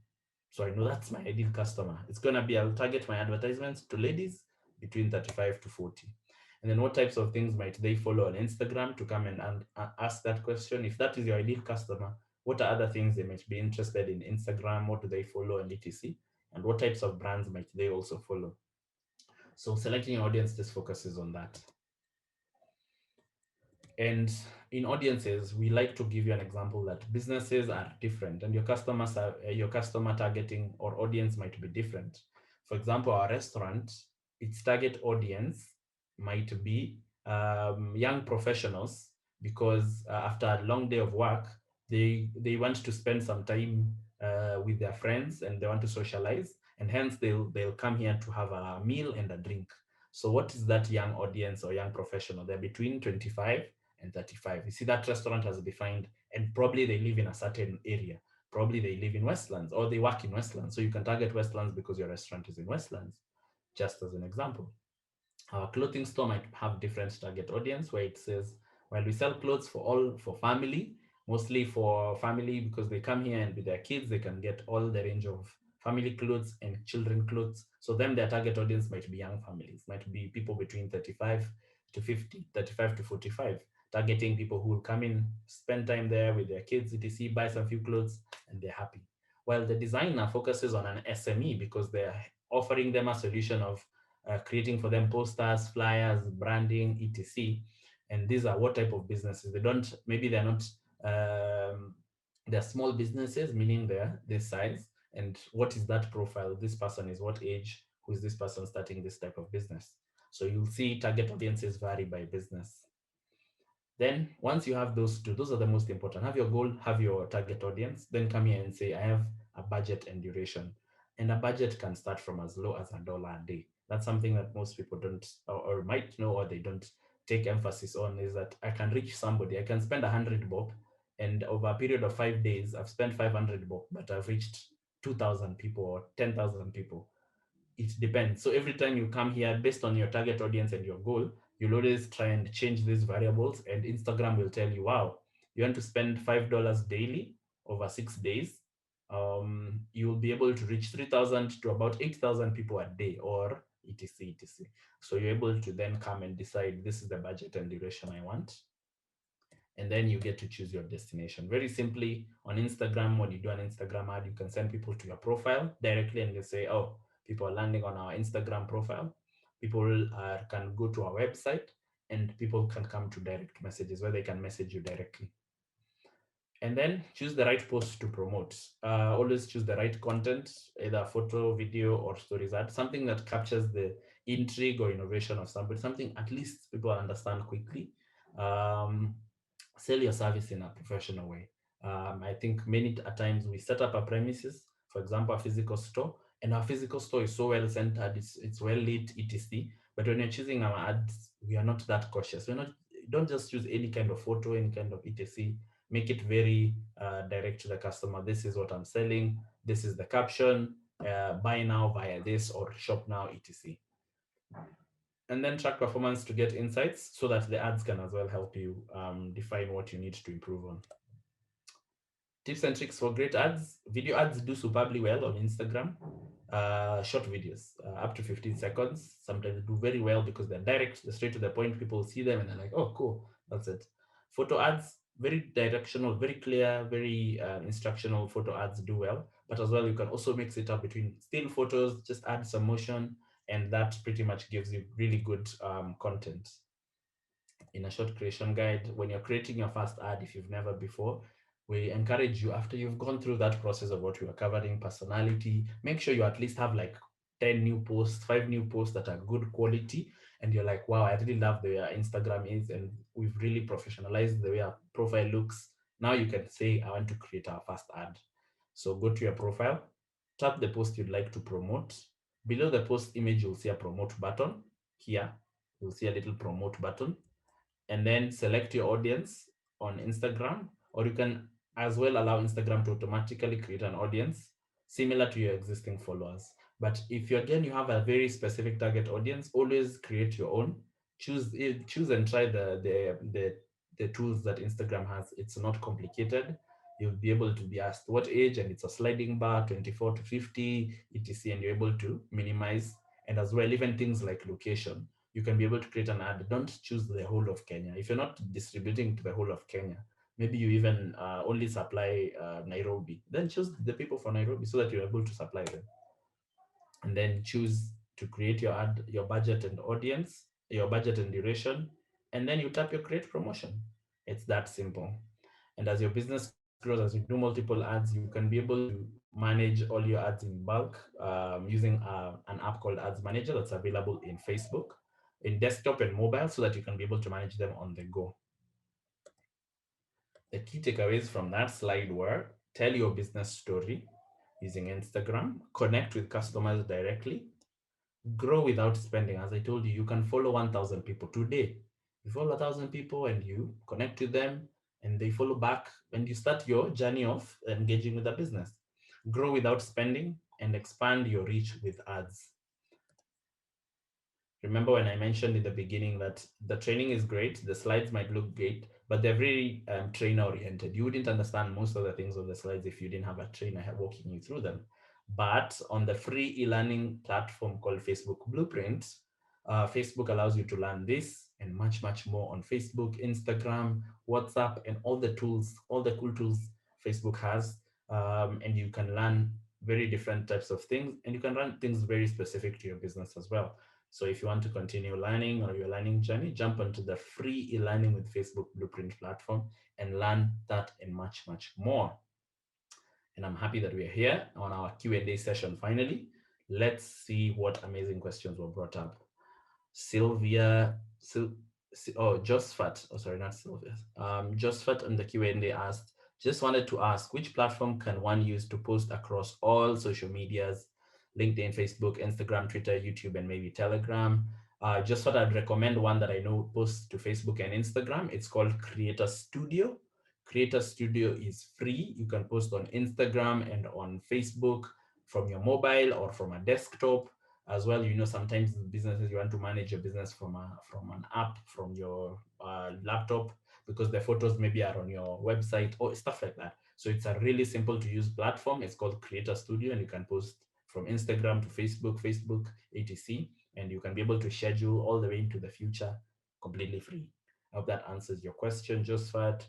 So I know that's my ideal customer. It's going to be, I'll target my advertisements to ladies between 35 to 40. And then what types of things might they follow on Instagram to come and ask that question? If that is your ideal customer, what are other things they might be interested in Instagram? What do they follow and etc.? And what types of brands might they also follow? So selecting your audience just focuses on that. And in audiences, we like to give you an example that businesses are different and your customer targeting or audience might be different. For example, our restaurant, its target audience might be young professionals, because after a long day of work, they want to spend some time with their friends and they want to socialize, and hence they'll come here to have a meal and a drink. So what is that young audience or young professional? They're between 25 and 35. You see, that restaurant has defined, and probably they live in a certain area. Probably they live in Westlands or they work in Westlands. So you can target Westlands because your restaurant is in Westlands, just as an example. Our clothing store might have different target audience, where it says, while we sell clothes for family, mostly for family, because they come here and with their kids, they can get all the range of family clothes and children clothes. So then their target audience might be young families, might be people between 35 to 50, 35 to 45, targeting people who will come in, spend time there with their kids, etc., buy some few clothes, and they're happy. While the designer focuses on an SME, because they're offering them a solution of creating for them posters, flyers, branding, etc. And these are what type of businesses? They're not, they're small businesses, meaning they're this size. And what is that profile? This person is what age? Who is this person starting this type of business? So you'll see target audiences vary by business. Then once you have those two, those are the most important. Have your goal, have your target audience, then come here and say, I have a budget and duration. And a budget can start from as low as $1 a day. That's something that most people don't or might know, or they don't take emphasis on, is that I can reach somebody. I can spend 100 bob, and over a period of 5 days, I've spent 500 bob, but I've reached 2,000 people or 10,000 people. It depends. So every time you come here, based on your target audience and your goal, you'll always try and change these variables, and Instagram will tell you, wow, you want to spend $5 daily, over 6 days, you will be able to reach 3,000 to about 8,000 people a day, or etc. So you're able to then come and decide, this is the budget and duration I want. And then you get to choose your destination. Very simply, on Instagram, when you do an Instagram ad, you can send people to your profile directly, and they say, oh, people are landing on our Instagram profile. People can go to our website, and people can come to direct messages where they can message you directly. And then choose the right post to promote. Always choose the right content, either photo, video, or stories ad, something that captures the intrigue or innovation of somebody, something at least people understand quickly. Sell your service in a professional way. I think many times we set up a premises, for example, a physical store, and our physical store is so well centered, it's well lit, etc. But when you're choosing our ads, we are not that cautious. Don't just choose any kind of photo, any kind of etc. Make it very direct to the customer. This is what I'm selling. This is the caption. Buy now via this, or shop now, etc. And then track performance to get insights so that the ads can as well help you define what you need to improve on. Tips and tricks for great ads. Video ads do superbly well on Instagram. Short videos, up to 15 seconds, sometimes do very well because they're direct, they're straight to the point. People see them and they're like, oh, cool, that's it. Photo ads, very directional, very clear, very instructional. Photo ads do well, but as well, you can also mix it up between still photos, just add some motion, and that pretty much gives you really good content. In a short creation guide, when you're creating your first ad, if you've never before, we encourage you, after you've gone through that process of what we are covering, personality, make sure you at least have like 10 new posts, 5 new posts that are good quality. And you're like, wow, I really love the way our Instagram is, and we've really professionalized the way our profile looks. Now you can say, I want to create our first ad. So go to your profile, tap the post you'd like to promote. Below the post image, you'll see a promote button. Here, you'll see a little promote button, and then select your audience on Instagram, or you can as well allow Instagram to automatically create an audience similar to your existing followers. But if you again you have a very specific target audience, always create your own. Choose and try the tools that Instagram has. It's not complicated. You'll be able to be asked what age, and it's a sliding bar, 24 to 50, etc. And you're able to minimize, and as well even things like location. You can be able to create an ad. Don't choose the whole of Kenya. If you're not distributing to the whole of Kenya, maybe you even only supply Nairobi, then choose the people for Nairobi so that you're able to supply them. And then choose to create your ad, your budget and audience, your budget and duration, and then you tap your create promotion. It's that simple. And as your business grows, as you do multiple ads, you can be able to manage all your ads in bulk using an app called Ads Manager that's available in Facebook, in desktop and mobile, so that you can be able to manage them on the go. The key takeaways from that slide were: tell your business story using Instagram, connect with customers directly, grow without spending. As I told you, you can follow 1,000 people today. You follow 1,000 people and you connect with them and they follow back, and you start your journey of engaging with the business. Grow without spending and expand your reach with ads. Remember when I mentioned in the beginning that the training is great, the slides might look great, but they're very trainer oriented. You wouldn't understand most of the things on the slides if you didn't have a trainer walking you through them. But on the free e-learning platform called Facebook Blueprint, Facebook allows you to learn this and much, much more on Facebook, Instagram, WhatsApp, and all the tools, all the cool tools Facebook has. And you can learn very different types of things, and you can run things very specific to your business as well. So if you want to continue learning or your learning journey, jump onto the free e-learning with Facebook Blueprint platform and learn that and much, much more. And I'm happy that we're here on our Q&A session finally. Let's see what amazing questions were brought up. Josfat, oh sorry, not Sylvia. Josfat on the Q&A asked, just wanted to ask, which platform can one use to post across all social medias? LinkedIn, Facebook, Instagram, Twitter, YouTube, and maybe Telegram. Just thought I'd recommend one that I know posts to Facebook and Instagram. It's called Creator Studio. Creator Studio is free. You can post on Instagram and on Facebook from your mobile or from a desktop. As well, you know, sometimes businesses, you want to manage your business from an app, from your laptop, because the photos maybe are on your website or stuff like that. So it's a really simple to use platform. It's called Creator Studio, and you can post from Instagram to Facebook, etc. And you can be able to schedule all the way into the future completely free. I hope that answers your question, Josephat.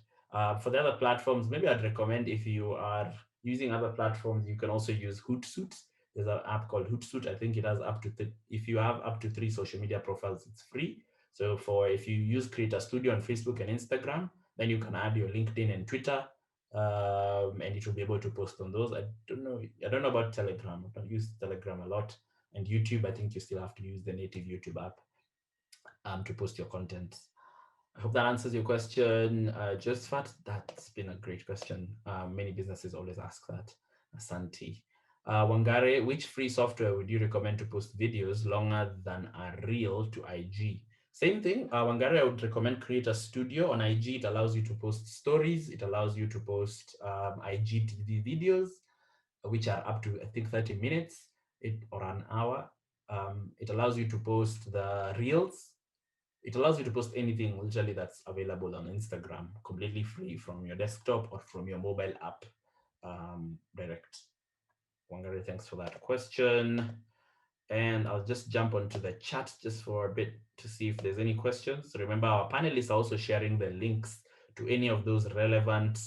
For the other platforms, maybe I'd recommend, if you are using other platforms, you can also use Hootsuite. There's an app called Hootsuite. I think it has up to, if you have up to 3 social media profiles, it's free. So if you use Creator Studio on Facebook and Instagram, then you can add your LinkedIn and Twitter, and it will be able to post on those. I don't know about Telegram. I don't use Telegram a lot. And YouTube, I think you still have to use the native YouTube app to post your content. I hope that answers your question, Josephat. That's been a great question. Many businesses always ask that. Asante. Wangare, which free software would you recommend to post videos longer than a reel to IG? Same thing, Wangare, I would recommend Creator Studio on IG. It allows you to post stories. It allows you to post IGTV videos, which are up to, I think, 30 minutes or an hour. It allows you to post the reels. It allows you to post anything literally that's available on Instagram, completely free from your desktop or from your mobile app direct. Wangari, thanks for that question. And I'll just jump onto the chat just for a bit to see if there's any questions. Remember, our panelists are also sharing the links to any of those relevant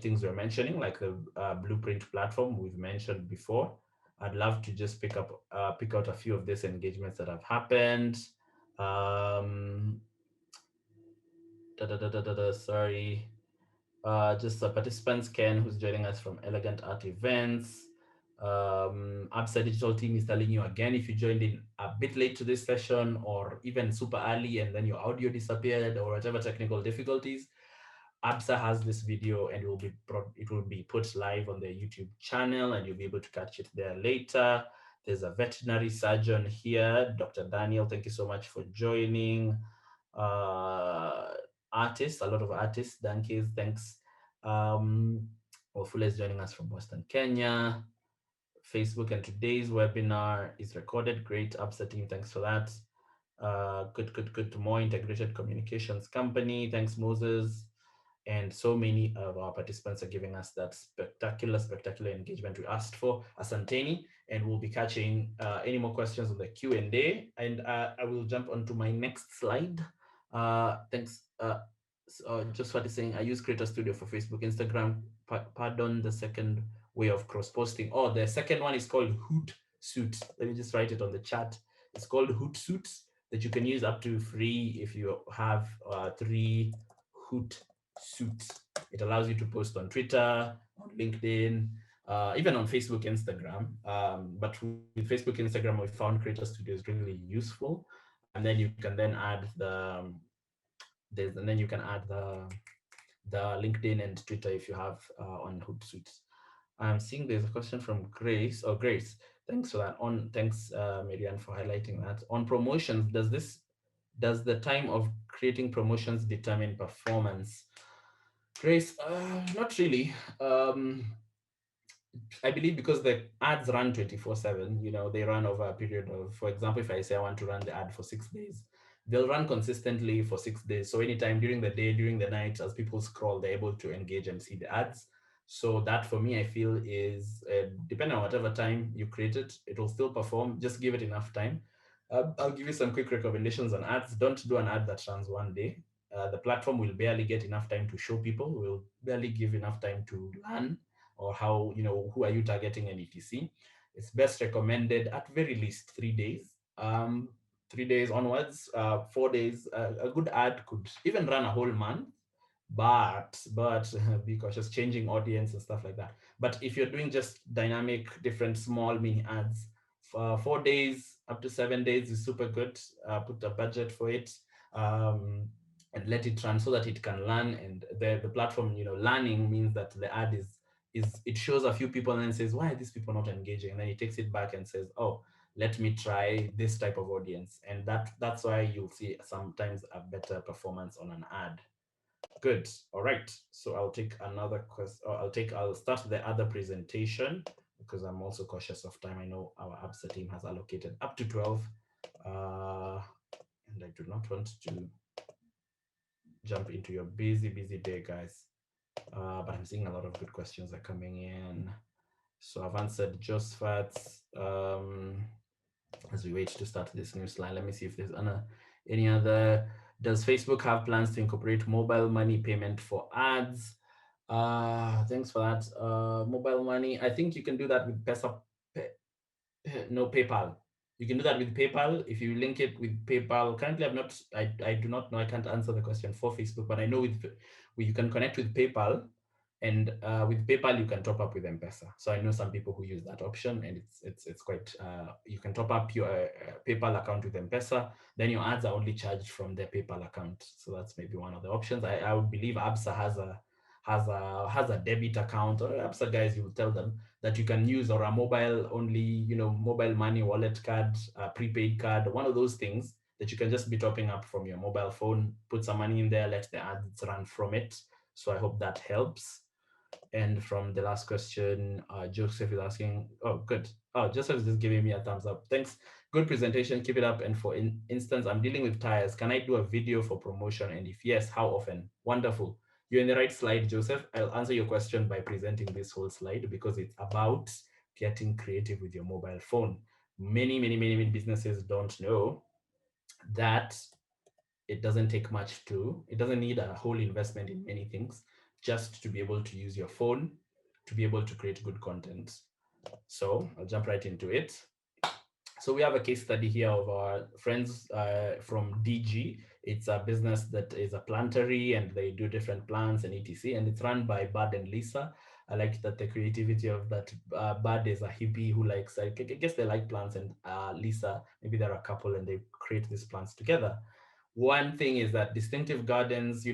things we're mentioning, like the Blueprint platform we've mentioned before. I'd love to just pick out a few of these engagements that have happened. Sorry. Just the participants, Ken, who's joining us from Elegant Art Events. Absa Digital team is telling you again, if you joined in a bit late to this session or even super early and then your audio disappeared or whatever technical difficulties, Absa has this video and it will be put live on their YouTube channel and you'll be able to catch it there later. There's a veterinary surgeon here, Dr. Daniel. Thank you so much for joining. Artists, a lot of artists, donkeys, thanks. Wafula is joining us from Western Kenya. Facebook, and today's webinar is recorded. Great, Absa team, thanks for that. Good. More integrated communications company. Thanks, Moses. And so many of our participants are giving us that spectacular engagement we asked for. Asanteni, and we'll be catching any more questions on the Q&A. And I will jump onto my next slide. Thanks. Just what is saying, I use Creator Studio for Facebook, Instagram. Pardon the second way of cross-posting. Oh, the second one is called Hootsuite. Let me just write it on the chat. It's called Hootsuite, that you can use up to free if you have 3 Hootsuite. It allows you to post on Twitter, on LinkedIn, even on Facebook, Instagram. But with Facebook, Instagram, we found Creator Studio is really useful. And then you can then add the LinkedIn and Twitter if you have on Hootsuite. I'm seeing there's a question from Grace. Oh, Grace, thanks for that. Thanks, Marianne, for highlighting that. On promotions, does the time of creating promotions determine performance? Grace, not really. I believe because the ads run 24/7, they run over a period of, for example, if I say I want to run the ad for 6 days, they'll run consistently for 6 days. So anytime during the day, during the night, as people scroll, they're able to engage and see the ads. So that for me, I feel is depending on whatever time you create it, it will still perform. Just give it enough time. I'll give you some quick recommendations on ads. Don't do an ad that runs one day. The platform will barely get enough time to show people. Will barely give enough time to learn or how, who are you targeting and etc. It's best recommended at very least 3 days. 3 days onwards, 4 days. A good ad could even run a whole month, but be cautious, changing audience and stuff like that. But if you're doing just dynamic, different small mini ads, 4 days up to 7 days is super good. Put a budget for it. And let it run so that it can learn. And the platform, learning means that the ad is it shows a few people and then says, why are these people not engaging? And then it takes it back and says, oh, let me try this type of audience. And that's why you'll see sometimes a better performance on an ad. Good. All right. So I'll take another question. I'll start the other presentation because I'm also cautious of time. I know our ABSA team has allocated up to 12. And I do not want to jump into your busy day, guys. But I'm seeing a lot of good questions are coming in. So I've answered Josphat's. As we wait to start this new slide, let me see if there's any other. Does Facebook have plans to incorporate mobile money payment for ads? Thanks for that. Mobile money, I think you can do that with no, PayPal. You can do that with PayPal if you link it with PayPal. Currently, I do not know. I can't answer the question for Facebook, but I know you can connect with PayPal, and with PayPal you can top up with M-Pesa. So I know some people who use that option, and it's quite. You can top up your PayPal account with M-Pesa. Then your ads are only charged from their PayPal account. So that's maybe one of the options. I would believe ABSA has a debit account, or ABSA guys, you will tell them that you can use, or a mobile only, mobile money wallet card, prepaid card, one of those things that you can just be topping up from your mobile phone, put some money in there, let the ads run from it. So I hope that helps. And from the last question, Joseph is asking, oh, good. Oh, Joseph is just giving me a thumbs up. Thanks. Good presentation. Keep it up. And for instance, I'm dealing with tires. Can I do a video for promotion? And if yes, how often? Wonderful. You're in the right slide, Joseph. I'll answer your question by presenting this whole slide because it's about getting creative with your mobile phone. Many businesses don't know that it doesn't take much it doesn't need a whole investment in many things just to be able to use your phone to be able to create good content. So I'll jump right into it. So we have a case study here of our friends from DG. It's a business that is a plantery and they do different plants and etc. And it's run by Bud and Lisa. I like that the creativity of that. Bud is a hippie who likes, I guess they like plants, and Lisa, maybe they're a couple and they create these plants together. One thing is that distinctive gardens,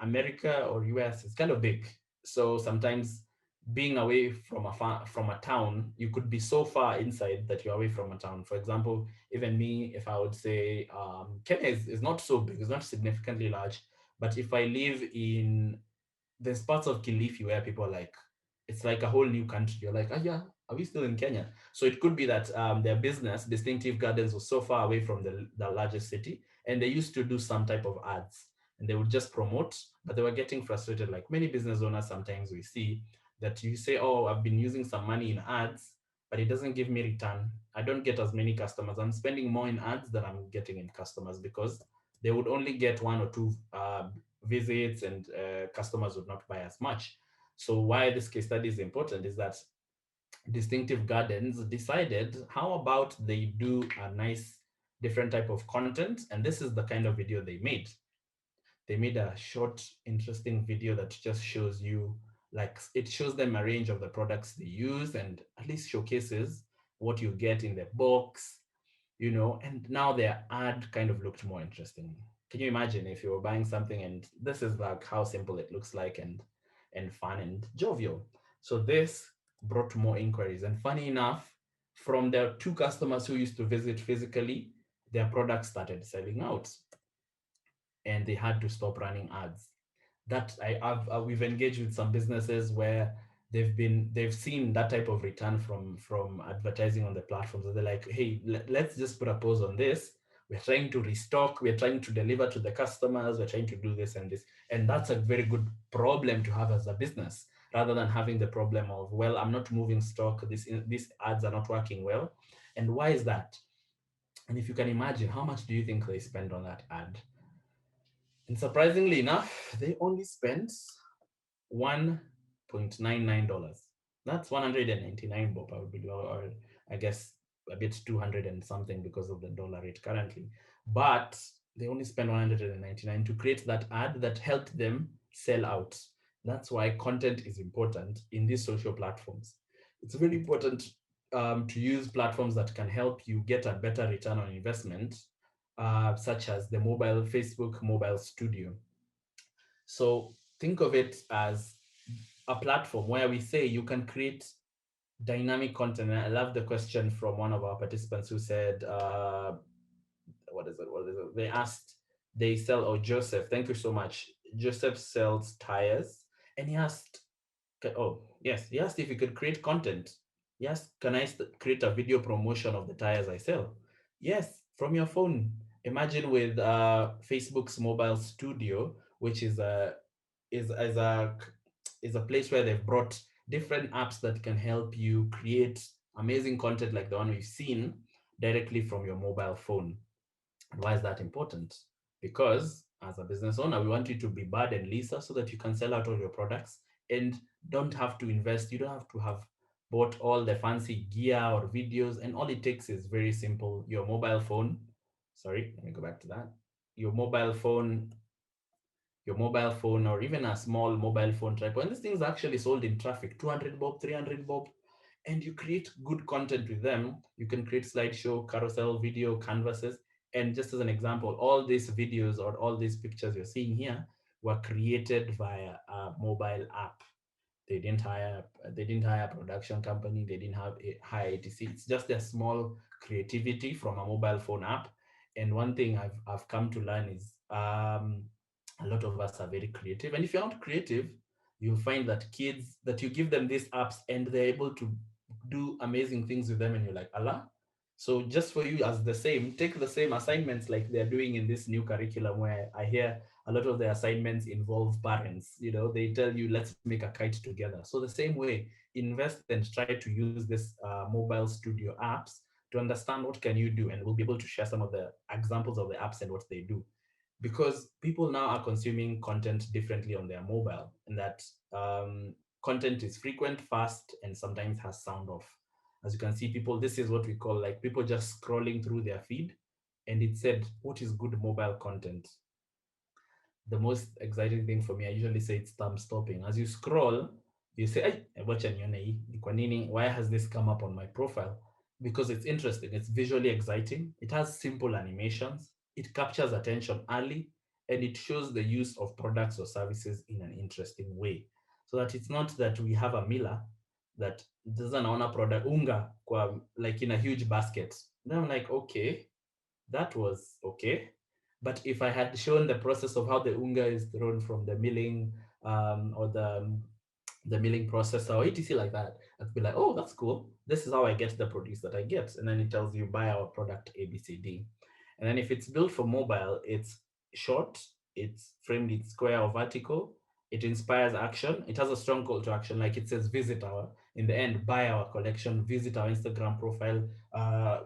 America or US is kind of big. So sometimes being away from a town, you could be so far inside that you're away from a town. For example, even me, if I would say Kenya is not so big, it's not significantly large. But if I live in, there's parts of Kilifi where people are like, it's like a whole new country. You're like, oh yeah, are we still in Kenya? So it could be that their business, Distinctive Gardens, was so far away from the largest city, and they used to do some type of ads, and they would just promote, but they were getting frustrated. Like many business owners, sometimes we see that you say, oh, I've been using some money in ads, but it doesn't give me return. I don't get as many customers. I'm spending more in ads than I'm getting in customers because they would only get one or two visits, and customers would not buy as much. So why this case study is important is that Distinctive Gardens decided, how about they do a nice different type of content? And this is the kind of video they made. They made a short, interesting video that just shows you, like, it shows them a range of the products they use and at least showcases what you get in the box, and now their ad kind of looked more interesting. Can you imagine if you were buying something and this is like how simple it looks like, and fun and jovial? So this brought more inquiries, and funny enough, from the two customers who used to visit physically, their products started selling out and they had to stop running ads. That we've engaged with some businesses where they've seen that type of return from advertising on the platforms. So they're like, hey, let's just put a pause on this. We're trying to restock, we're trying to deliver to the customers, we're trying to do this and this. And that's a very good problem to have as a business, rather than having the problem of, well, I'm not moving stock, these ads are not working well. And why is that? And if you can imagine, how much do you think they spend on that ad? And surprisingly enough, they only spent $1.99. That's 199 bob, I would believe, or I guess a bit 200 and something because of the dollar rate currently. But they only spent 199 to create that ad that helped them sell out. That's why content is important in these social platforms. It's very important to use platforms that can help you get a better return on investment, such as the Facebook mobile studio. So think of it as a platform where we say you can create dynamic content. And I love the question from one of our participants who said, what is it? They asked, they sell, oh, Joseph, thank you so much. Joseph sells tires. And he asked, oh, yes, he asked if he could create content. Yes, can I create a video promotion of the tires I sell? Yes, from your phone. Imagine with Facebook's mobile studio, which is a is a place where they've brought different apps that can help you create amazing content like the one we've seen directly from your mobile phone. And why is that important? Because as a business owner, we want you to be Bud and Lisa so that you can sell out all your products and don't have to invest. You don't have to have bought all the fancy gear or videos. And all it takes is very simple. Your mobile phone. Sorry, let me go back to that. Your mobile phone, or even a small mobile phone tripod. And these things are actually sold in traffic, 200 bob, 300 bob, and you create good content with them. You can create slideshow, carousel, video, canvases. And just as an example, all these videos or all these pictures you're seeing here were created via a mobile app. They didn't hire a production company. They didn't hire ATC. It's just a small creativity from a mobile phone app. And one thing I've come to learn is a lot of us are very creative. And if you're not creative, you'll find that kids that you give them these apps and they're able to do amazing things with them, and you're like, Allah. So just for you as the same, take the same assignments like they're doing in this new curriculum, where I hear a lot of the assignments involve parents. They tell you, let's make a kite together. So the same way, invest and try to use this mobile studio apps to understand what can you do, and we'll be able to share some of the examples of the apps and what they do, because people now are consuming content differently on their mobile, and that content is frequent, fast, and sometimes has sound off. As you can see, people, this is what we call like people just scrolling through their feed, and it said, what is good mobile content? The most exciting thing for me, I usually say it's thumb stopping. As you scroll, you say, wacha nione hii, ni kwa nini, why has this come up on my profile? Because it's interesting, it's visually exciting, it has simple animations, it captures attention early, and it shows the use of products or services in an interesting way. So that it's not that we have a miller that doesn't own a product, unga, like in a huge basket. Then I'm like, okay, that was okay. But if I had shown the process of how the unga is thrown from the milling or the milling processor or etc like that, I'd be like, oh, that's cool. This is how I get the produce that I get. And then it tells you buy our product ABCD. And then if it's built for mobile, it's short, it's framed in square or vertical, it inspires action, it has a strong call to action, like it says visit our, in the end, buy our collection, visit our Instagram profile,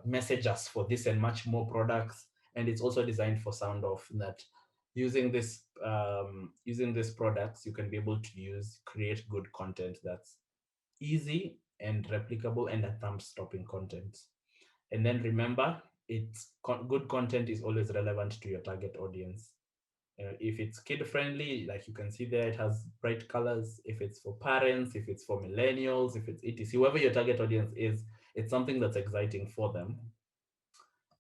message us for this and much more products. And it's also designed for sound off, that using this products, you can be able to create good content that's easy and replicable and a thumb stopping content. And then remember, good content is always relevant to your target audience. If it's kid friendly, like you can see there, it has bright colors. If it's for parents, if it's for millennials, if it's etc, whoever your target audience is, it's something that's exciting for them.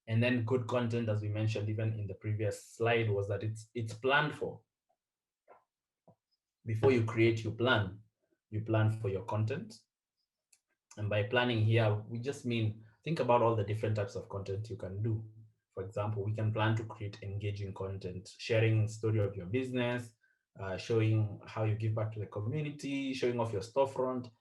And then good content, as we mentioned even in the previous slide, was that it's planned for. Before you create, you plan for your content. And by planning here, we just mean, think about all the different types of content you can do. For example, we can plan to create engaging content, sharing story of your business, showing how you give back to the community, showing off your storefront.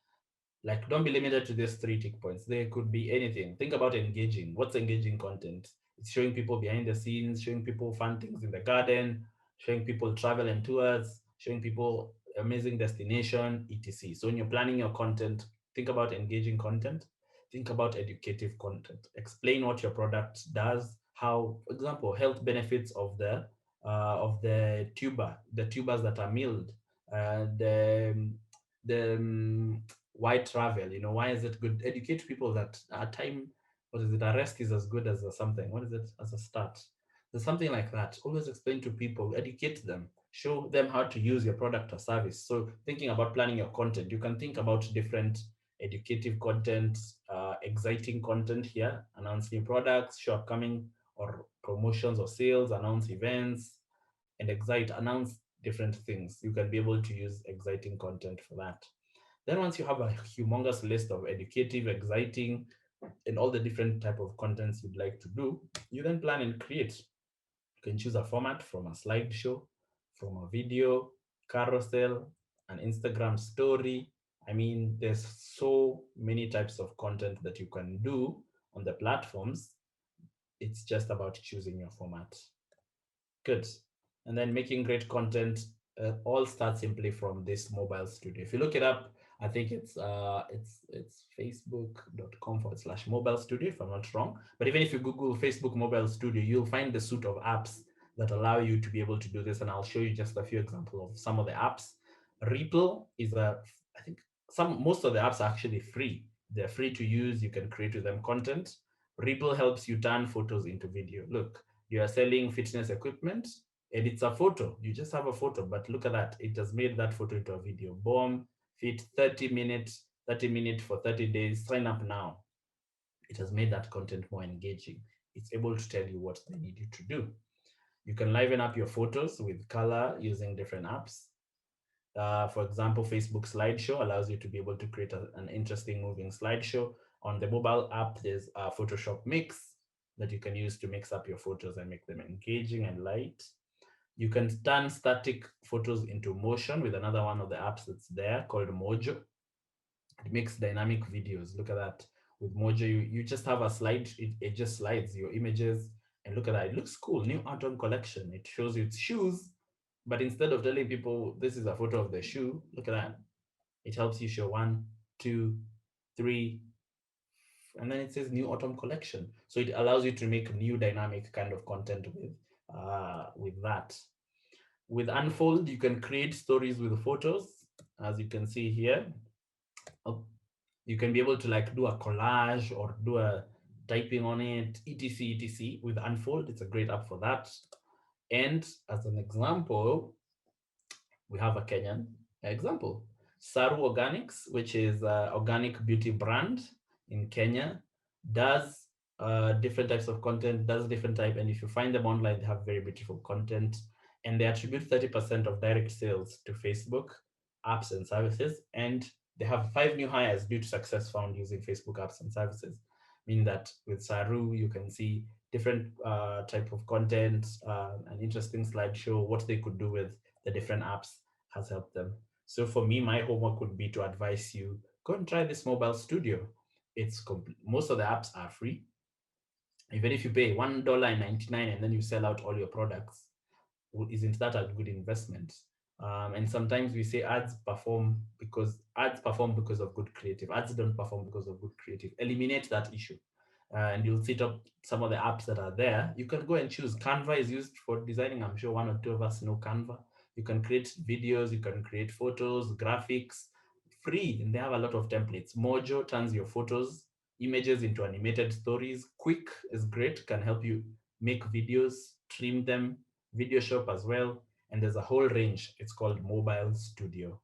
Like, don't be limited to these 3 tick points. There could be anything. Think about engaging. What's engaging content? It's showing people behind the scenes, showing people fun things in the garden, showing people travel and tours, showing people amazing destination, etc. So when you're planning your content, think about engaging content. Think about educative content. Explain what your product does, how, for example, health benefits of the tubers that are milled, the why travel, why is it good? Educate people that a rest is as good as a something. What is it? As a start. There's something like that. Always explain to people, educate them, show them how to use your product or service. So thinking about planning your content, you can think about different educative content, exciting content here, announce new products, show upcoming or promotions or sales, announce events, and announce different things. You can be able to use exciting content for that. Then once you have a humongous list of educative, exciting, and all the different type of contents you'd like to do, you then plan and create. You can choose a format from a slideshow, from a video, carousel, an Instagram story. I mean, there's so many types of content that you can do on the platforms. It's just about choosing your format. Good. And then making great content all start simply from this mobile studio. If you look it up, I think it's facebook.com/mobile studio, if I'm not wrong. But even if you Google Facebook mobile studio, you'll find the suite of apps that allow you to be able to do this. And I'll show you just a few examples of some of the apps. Ripple is I think most of the apps are actually free. They're free to use. You can create with them content. Ripple helps you turn photos into video. Look, you are selling fitness equipment and it's a photo. You just have a photo, but look at that. It has made that photo into a video. Boom, fit 30 minutes for 30 days. Sign up now. It has made that content more engaging. It's able to tell you what they need you to do. You can liven up your photos with color using different apps. For example, Facebook slideshow allows you to be able to create an interesting moving slideshow. On the mobile app, there's a Photoshop mix that you can use to mix up your photos and make them engaging and light. You can turn static photos into motion with another one of the apps that's there called Mojo. It makes dynamic videos. Look at that. With Mojo, you just have a slide. It just slides your images. And look at that. It looks cool. New autumn collection. It shows you its shoes. But instead of telling people this is a photo of the shoe, look at that. It helps you show 1, 2, 3, and then it says new autumn collection. So it allows you to make new dynamic kind of content with that. With Unfold, you can create stories with photos, as you can see here. You can be able to like do a collage or do a typing on it, etc, etc. With Unfold, it's a great app for that. And as an example, we have a Kenyan example. Saru Organics, which is an organic beauty brand in Kenya, does different types of content, does different type, and if you find them online, they have very beautiful content, and they attribute 30% of direct sales to Facebook apps and services, and they have 5 new hires due to success found using Facebook apps and services. Meaning that with Saru, you can see different type of content, an interesting slideshow, what they could do with the different apps has helped them. So for me, my homework would be to advise you, go and try this mobile studio. It's most of the apps are free. Even if you pay $1.99 and then you sell out all your products, isn't that a good investment? And sometimes we say ads perform because of good creative. Ads don't perform because of good creative. Eliminate that issue. And you'll set up some of the apps that are there. You can go and choose. Canva is used for designing. I'm sure 1 or 2 of us know Canva. You can create videos, you can create photos, graphics, free, and they have a lot of templates. Mojo turns your photos, images into animated stories. Quick is great, can help you make videos, trim them, video shop as well. And there's a whole range. It's called Mobile Studio.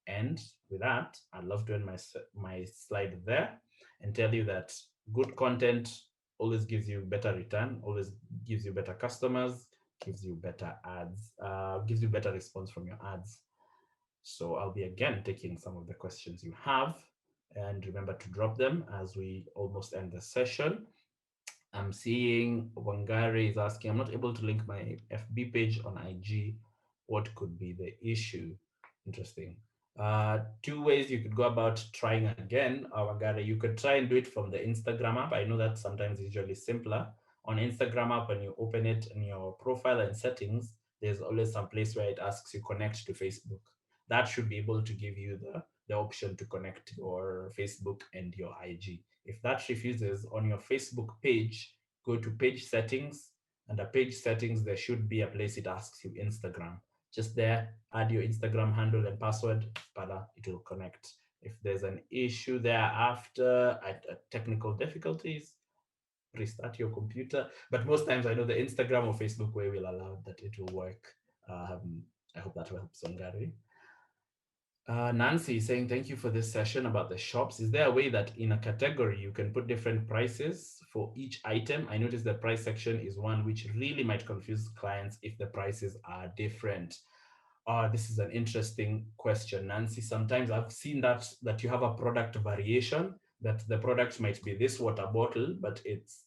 And with that, I'd love to end my slide there and tell you that good content always gives you better return, always gives you better customers, gives you better ads, gives you better response from your ads. So I'll be again taking some of the questions you have, and remember to drop them as we almost end the session. I'm seeing Wangari is asking, I'm not able to link my FB page on IG. What could be the issue? Interesting. 2 ways you could go about trying again, Wangari. You could try and do it from the Instagram app. I know that sometimes it's usually simpler. On Instagram app, when you open it in your profile and settings, there's always some place where it asks you connect to Facebook. That should be able to give you the option to connect your Facebook and your IG. If that refuses, on your Facebook page, go to page settings. Under page settings, there should be a place it asks you Instagram. Just there, add your Instagram handle and password, it will connect. If there's an issue thereafter, technical difficulties, restart your computer. But most times I know the Instagram or Facebook way will allow that it will work. I hope that helps, Ongari. Nancy is saying, thank you for this session about the shops. Is there a way that in a category you can put different prices for each item? I noticed the price section is one which really might confuse clients if the prices are different. This is an interesting question, Nancy. Sometimes I've seen that you have a product variation, that the product might be this water bottle, but it's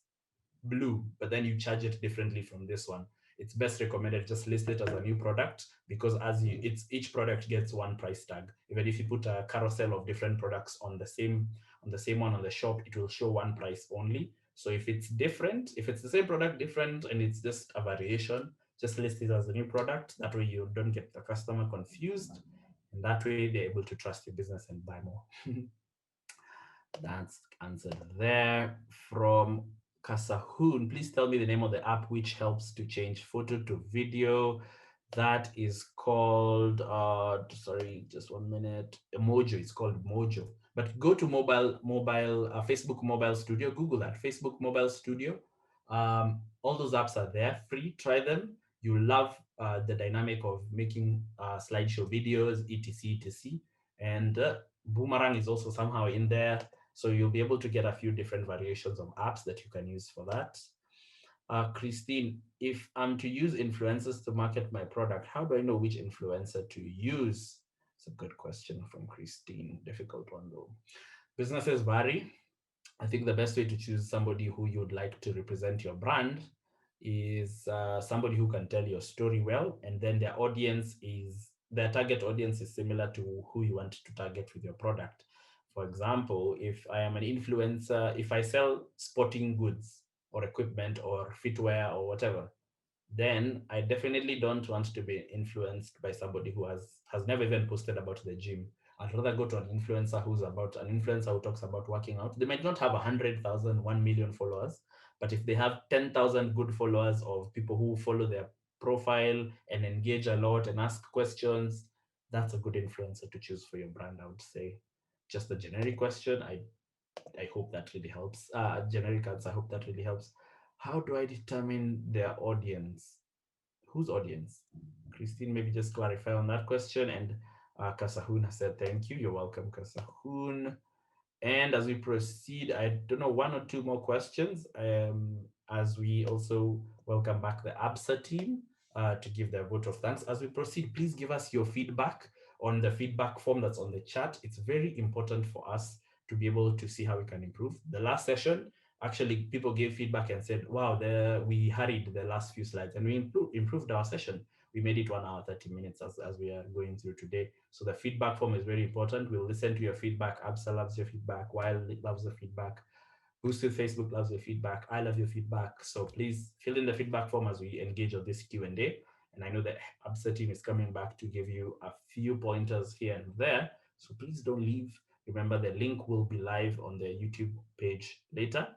blue, but then you charge it differently from this one. It's best recommended just list it as a new product, because each product gets one price tag. Even if you put a carousel of different products on the same one on the shop, it will show one price only. So if it's different, if it's the same product different and it's just a variation, just list it as a new product. That way you don't get the customer confused. And that way they're able to trust your business and buy more. That's answered there. From Kasahun, please tell me the name of the app which helps to change photo to video. That is called, sorry, just 1 minute. Mojo, it's called Mojo. But go to Facebook Mobile Studio, Google that, Facebook Mobile Studio. All those apps are there, free, try them. You love the dynamic of making slideshow videos, etc, etc. And Boomerang is also somehow in there. So you'll be able to get a few different variations of apps that you can use for that. Christine, if I'm to use influencers to market my product, how do I know which influencer to use? It's a good question from Christine. Difficult one though. Businesses vary. I think the best way to choose somebody who you would like to represent your brand is somebody who can tell your story well, and then their target audience is similar to who you want to target with your product. For example, if I am an influencer, if I sell sporting goods or equipment or footwear or whatever, then I definitely don't want to be influenced by somebody who has never even posted about the gym. I'd rather go to an influencer who talks about working out. They might not have 100,000, 1 million followers, but if they have 10,000 good followers of people who follow their profile and engage a lot and ask questions, that's a good influencer to choose for your brand, I would say. Just a generic question. I hope that really helps. Generic answer, I hope that really helps. How do I determine their audience? Whose audience? Christine, maybe just clarify on that question. And Kasahun has said, thank you. You're welcome, Kasahun. And as we proceed, I don't know, 1 or 2 more questions as we also welcome back the ABSA team to give their vote of thanks. As we proceed, please give us your feedback on the feedback form that's on the chat. It's very important for us to be able to see how we can improve. The last session, actually, people gave feedback and said, wow, we hurried the last few slides and we improved our session. We made it 1 hour, 30 minutes as we are going through today. So the feedback form is very important. We'll listen to your feedback. ABSA loves your feedback. Wild loves the feedback. Boost with Facebook loves your feedback. I love your feedback. So please fill in the feedback form as we engage on this Q&A. And I know the ABSA team is coming back to give you a few pointers here and there. So please don't leave. Remember, the link will be live on the YouTube page later.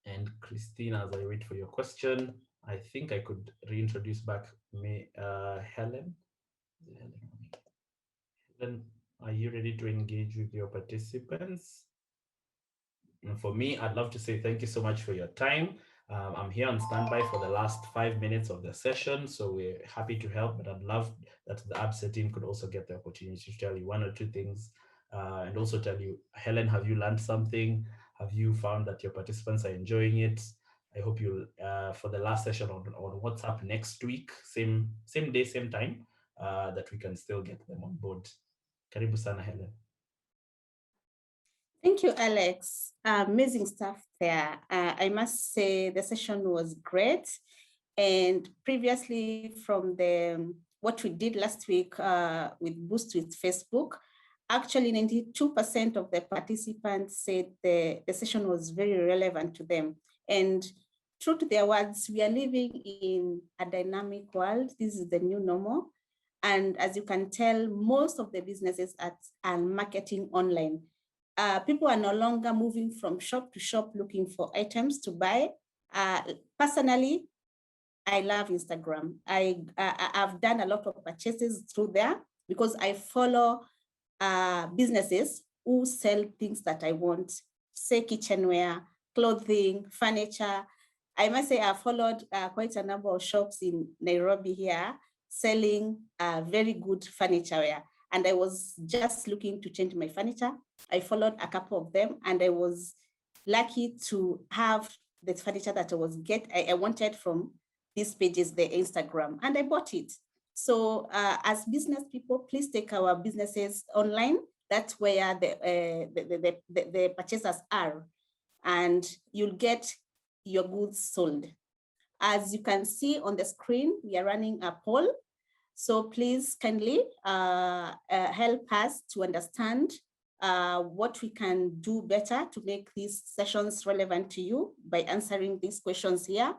And Christine, as I wait for your question, I think I could reintroduce back Helen. Helen, are you ready to engage with your participants? And for me, I'd love to say thank you so much for your time. I'm here on standby for the last 5 minutes of the session, so we're happy to help, but I'd love that the ABSA team could also get the opportunity to tell you 1 or 2 things and also tell you, Helen, have you learned something? Have you found that your participants are enjoying it? I hope you'll, for the last session on WhatsApp next week, same day, same time, that we can still get them on board. Karibu sana, Helen. Thank you, Alex. Amazing stuff there. I must say the session was great. And previously from what we did last week with Boost with Facebook, actually 92% of the participants said the session was very relevant to them. And true to their words, we are living in a dynamic world. This is the new normal. And as you can tell, most of the businesses are marketing online. People are no longer moving from shop to shop looking for items to buy. Personally, I love Instagram. I've done a lot of purchases through there because I follow businesses who sell things that I want, say kitchenware, clothing, furniture. I must say I followed quite a number of shops in Nairobi here selling very good furniture wear. And I was just looking to change my furniture. I followed a couple of them and I was lucky to have the furniture that I wanted from these pages, the Instagram, and I bought it. So as business people, please take our businesses online. That's where the purchasers are, and you'll get your goods sold. As you can see on the screen, we are running a poll. So please kindly help us to understand what we can do better to make these sessions relevant to you by answering these questions here.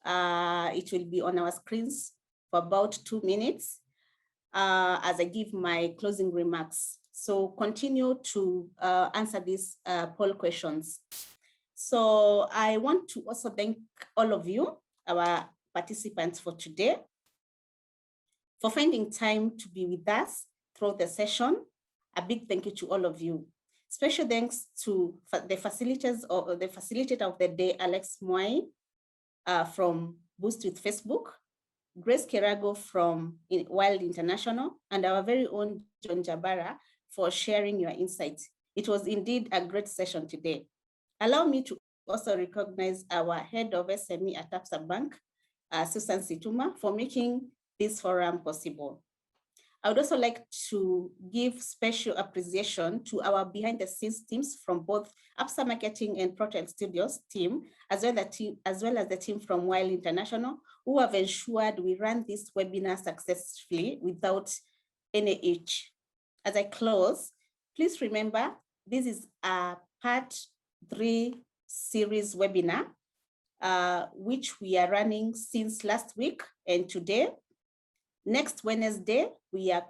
It will be on our screens for about 2 minutes as I give my closing remarks. So continue to answer these poll questions. So I want to also thank all of you, our participants for today, for finding time to be with us throughout the session. A big thank you to all of you. Special thanks to the facilitators or the facilitator of the day, Alex Moi from Boost with Facebook, Grace Kerago from Wild International, and our very own John Jabara for sharing your insights. It was indeed a great session today. Allow me to also recognize our head of SME at Absa Bank, Susan Situma, for making this forum possible. I would also like to give special appreciation to our behind the scenes teams from both Absa Marketing and Protel Studios team, as well as the team from Wild International, who have ensured we run this webinar successfully without any hitch. As I close, please remember, this is a part 3 series webinar, which we are running since last week and today. Next Wednesday, we are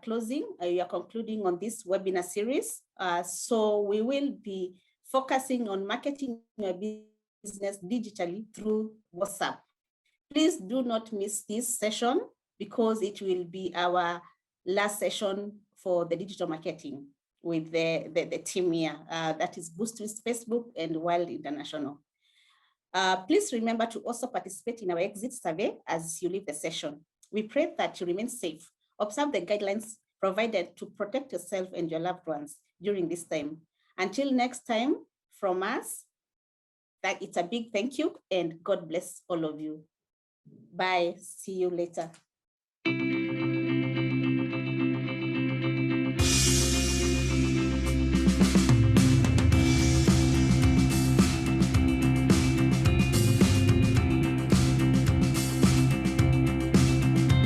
concluding on this webinar series. So we will be focusing on marketing your business digitally through WhatsApp. Please do not miss this session because it will be our last session for the digital marketing with the team here, that is Boost with Facebook and Wild International. Please remember to also participate in our exit survey as you leave the session. We pray that you remain safe, observe the guidelines provided to protect yourself and your loved ones during this time. Until next time, from us, it's a big thank you and God bless all of you. Bye, see you later.